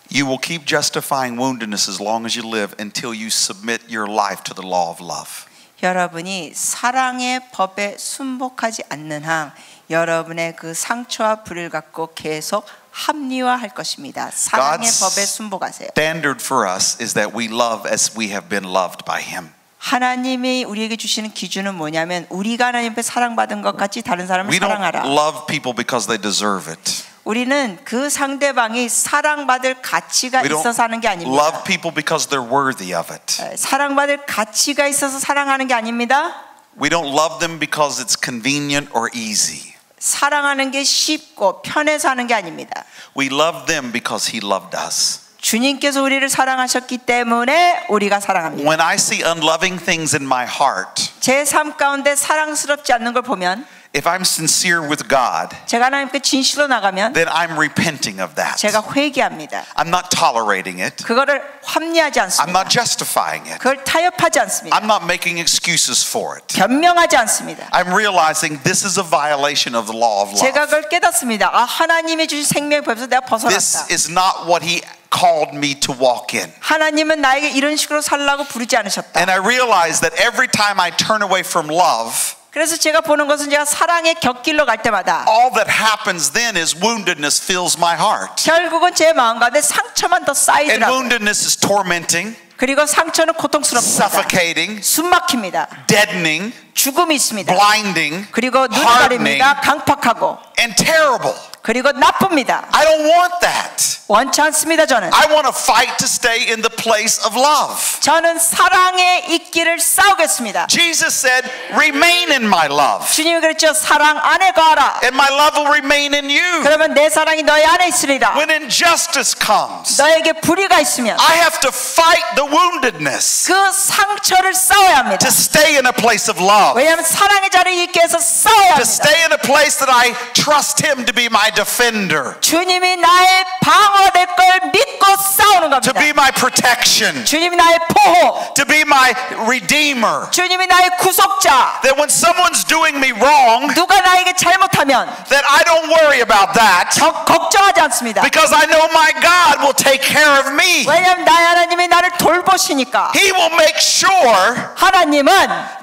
you will keep justifying woundedness as long as you live until you submit your life to the law of love. 여러분이 사랑의 법에 순복하지 않는 한 여러분의 그 상처와 불을 갖고 계속 합리화할 것입니다. 사랑의 God's 법에 순복하세요. standard for us is that we love as we have been loved by Him. 하나님이 우리에게 주시는 기준은 뭐냐면 우리가 하나님 앞에 사랑받은 것 같이 다른 사람을 We don't 사랑하라. love people because they deserve it. 우리는 그 상대방이 사랑받을 가치가 We don't 있어서 하는 게 아닙니다. love people because they're worthy of it. 사랑받을 가치가 있어서 사랑하는 게 아닙니다. We don't love them because it's convenient or easy. 사랑하는 게 쉽고 편해서 하는 게 아닙니다. We love them because He loved us. 주님께서 우리를 사랑하셨기 때문에 우리가 사랑합니다. When I see unloving things in my heart, 제 삶 가운데 사랑스럽지 않는 걸 보면 if I'm sincere with God, 제가 하나님께 진실로 나가면 then I'm repenting of that. 제가 회개합니다. I'm not tolerating it. 그거를 합리하지 I'm 않습니다. not justifying it. 그걸 타협하지 않습니다. I'm not making excuses for it. 변명하지 않습니다. I'm realizing this is a violation of the law of 제가 love. 그걸 깨닫습니다. 아, 하나님이 주신 생명의 법에서 내가 This 벗어났다. is not what He called me to walk in. 하나님은 나에게 이런 식으로 살라고 부르지 않으셨다. And I realize that every time I turn away from love, 그래서 제가 보는 것은 제가 사랑의 곁길로 갈 때마다 all that happens then is woundedness fills my heart. 결국은 제 마음 가운데 상처만 더 And 쌓이더라고요. woundedness is tormenting, 그리고 상처는 고통스럽습니다. suffocating, 숨 막힙니다. deadening, 죽음이 있습니다. blinding, 그리고 눈이 hardening, 가립니다. 강팍하고 and terrible. 그리고 나쁩니다. I don't want that. 원치 않습니다. 저는 I want to fight to stay in the place of love. 저는 사랑에 있기를 싸우겠습니다. Jesus said, remain in my love, 주님이 그랬죠. 사랑 안에 거하라. and my love will remain in you. 그러면 내 사랑이 너희 안에 있으리라. When injustice comes, 너에게 불의가 있으면 I have to fight the woundedness 그 상처를 싸워야 합니다. to stay in a place of love, 왜냐하면 사랑의 자리에 있기 위해서 싸워야 to 합니다. stay in a place that I trust Him to be my defender, 주님이 나의 방어될 걸 믿고 싸우는 to 겁니다. be my protection, 주님이 나의 보호, to be my redeemer. 주님이 나의 구속자. That when someone's doing me wrong, 누가 나에게 잘못하면 that I don't worry about that 걱정하지 않습니다. because I know my God will take care of me. 왜냐하면 나의 하나님이 나를 돌보시니까. He will make sure 하나님은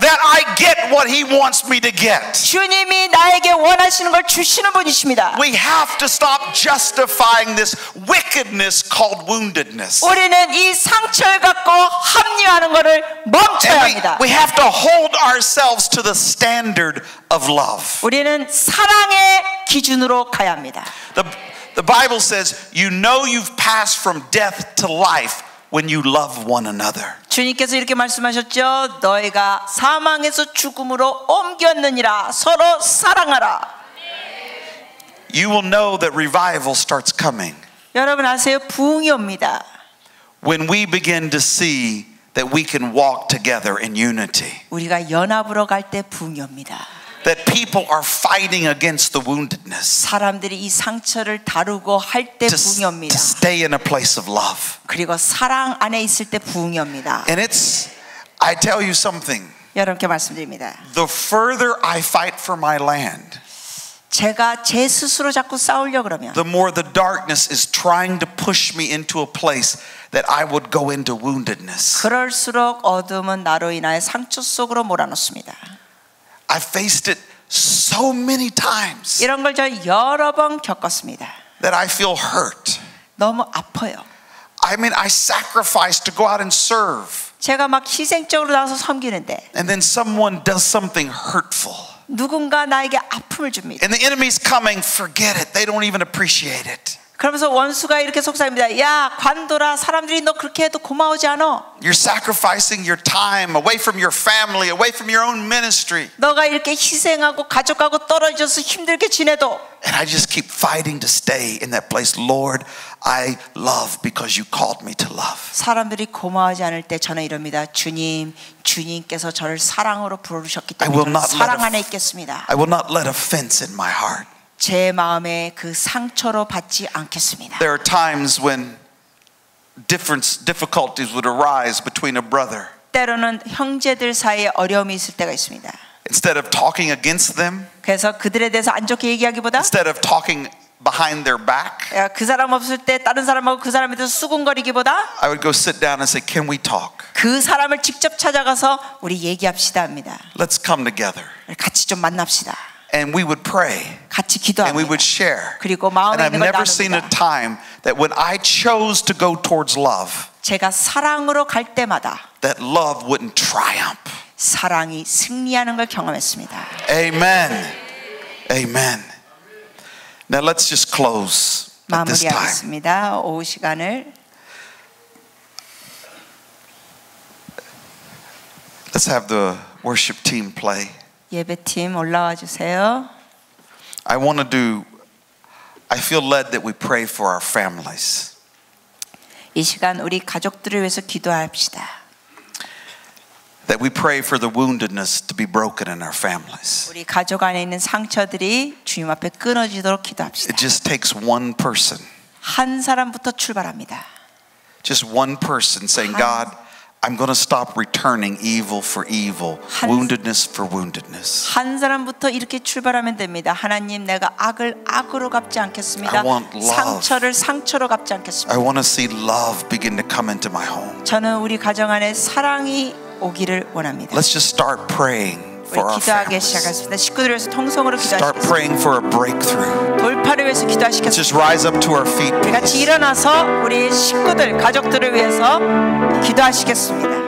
that I get what He wants me to get. 주님이 나에게 원하시는 걸 주시는 분이십니다. We have to stop justifying this wickedness called woundedness. 우리는 이 상처를 갖고 합리화하는 것을 멈춰야 And 합니다. we have to hold ourselves to the standard of love. 우리는 사랑의 기준으로 가야 합니다. The Bible says, you know you've passed from death to life when you love one another. 주님께서 이렇게 말씀하셨죠. 너희가 사망에서 죽음으로 옮겼느니라. 서로 사랑하라. You will know that revival starts coming 여러분 아세요? 부흥이 옵니다. when we begin to see that we can walk together in unity. 우리가 연합으로 갈 때 부흥이 옵니다. That people are fighting against the woundedness. 사람들이 이 상처를 다루고 할 때 To 부흥이 옵니다. stay in a place of love. 그리고 사랑 안에 있을 때 부흥이 옵니다. And I tell you something. 여러분께 말씀드립니다. The further I fight for my land, 제가 제 스스로 자꾸 싸우려 그러면 the more the darkness is trying to push me into a place that I would go into woundedness. 그럴수록 어둠은 나로 인하여 상처 속으로 몰아넣습니다. I faced it so many times 이런 걸 저 여러 번 겪었습니다. that I feel hurt. 너무 아파요. I mean, I sacrificed to go out and serve. 제가 막 희생적으로 나가서 섬기는데 And then someone does something hurtful. 누군가 나에게 아픔을 줍니다. And the enemy's coming, forget it. They don't even appreciate it. 그러면서 원수가 이렇게 속삭입니다. 야, 관둬라. 사람들이 너 그렇게 해도 고마워지 않아. You're sacrificing your time away from your family, away from your own ministry. 너가 이렇게 희생하고 가족하고 떨어져서 힘들게 지내도 And I just keep fighting to stay in that place. Lord, I love because you called me to love. 사람들이 고마워하지 않을 때 저는 이럽니다. 주님께서 저를 사랑으로 부르셨기 I will 때문에 not 사랑 let 안에 있겠습니다. I will not let offense in my heart. 제 마음에 그 상처로 받지 않겠습니다. There are times when difficulties would arise between a brother. 때로는 형제들 사이에 어려움이 있을 때가 있습니다. Instead of talking against them, 그래서 그들에 대해서 안 좋게 얘기하기보다 instead of talking behind their back, 그 사람 없을 때 다른 사람하고 그 사람에 대해서 수군거리기보다 I would go sit down and say, can we talk? 그 사람을 직접 찾아가서 우리 얘기합시다 합니다. Let's come together. 같이 좀 만납시다. And we would pray. 같이 And we 기도합니다. would share. 그리고 And 마음에 I've 있는 걸 never seen a 나눕니다. time that when I chose to go towards love, 제가 사랑으로 갈 때마다 that love wouldn't triumph. 사랑이 승리하는 걸 경험했습니다. Amen. Amen. Now let's just close at this time. 마무리하겠습니다. 오후 시간을 Let's have the worship team play. 예배팀 올라와 주세요. I feel led that we pray for our families. 이 시간 우리 가족들을 위해서 기도합시다. That we pray for the woundedness to be broken in our families. 우리 가족 안에 있는 상처들이 주님 앞에 끊어지도록 기도합시다. It just takes one person. 한 사람부터 출발합니다. Just one person saying, God, I'm going to stop returning evil for evil, woundedness for woundedness. 한 사람부터 이렇게 출발하면 됩니다. 하나님, 내가 악을 악으로 갚지 않겠습니다. I want love. 상처를 상처로 갚지 않겠습니다. I want to see love begin to come into my home. 저는 우리 가정 안에 사랑이 오기를 원합니다. Let's just start praying for 우리 our 기도하기 families. 시작하겠습니다. 식구들을 위해서 통성으로 Start 기도하시겠습니다. praying for a breakthrough. 돌파를 위해서 Let's 기도하시겠습니다. just rise up to our feet. 우리 같이 일어나서 우리 식구들, 가족들을 위해서 기도하시겠습니다.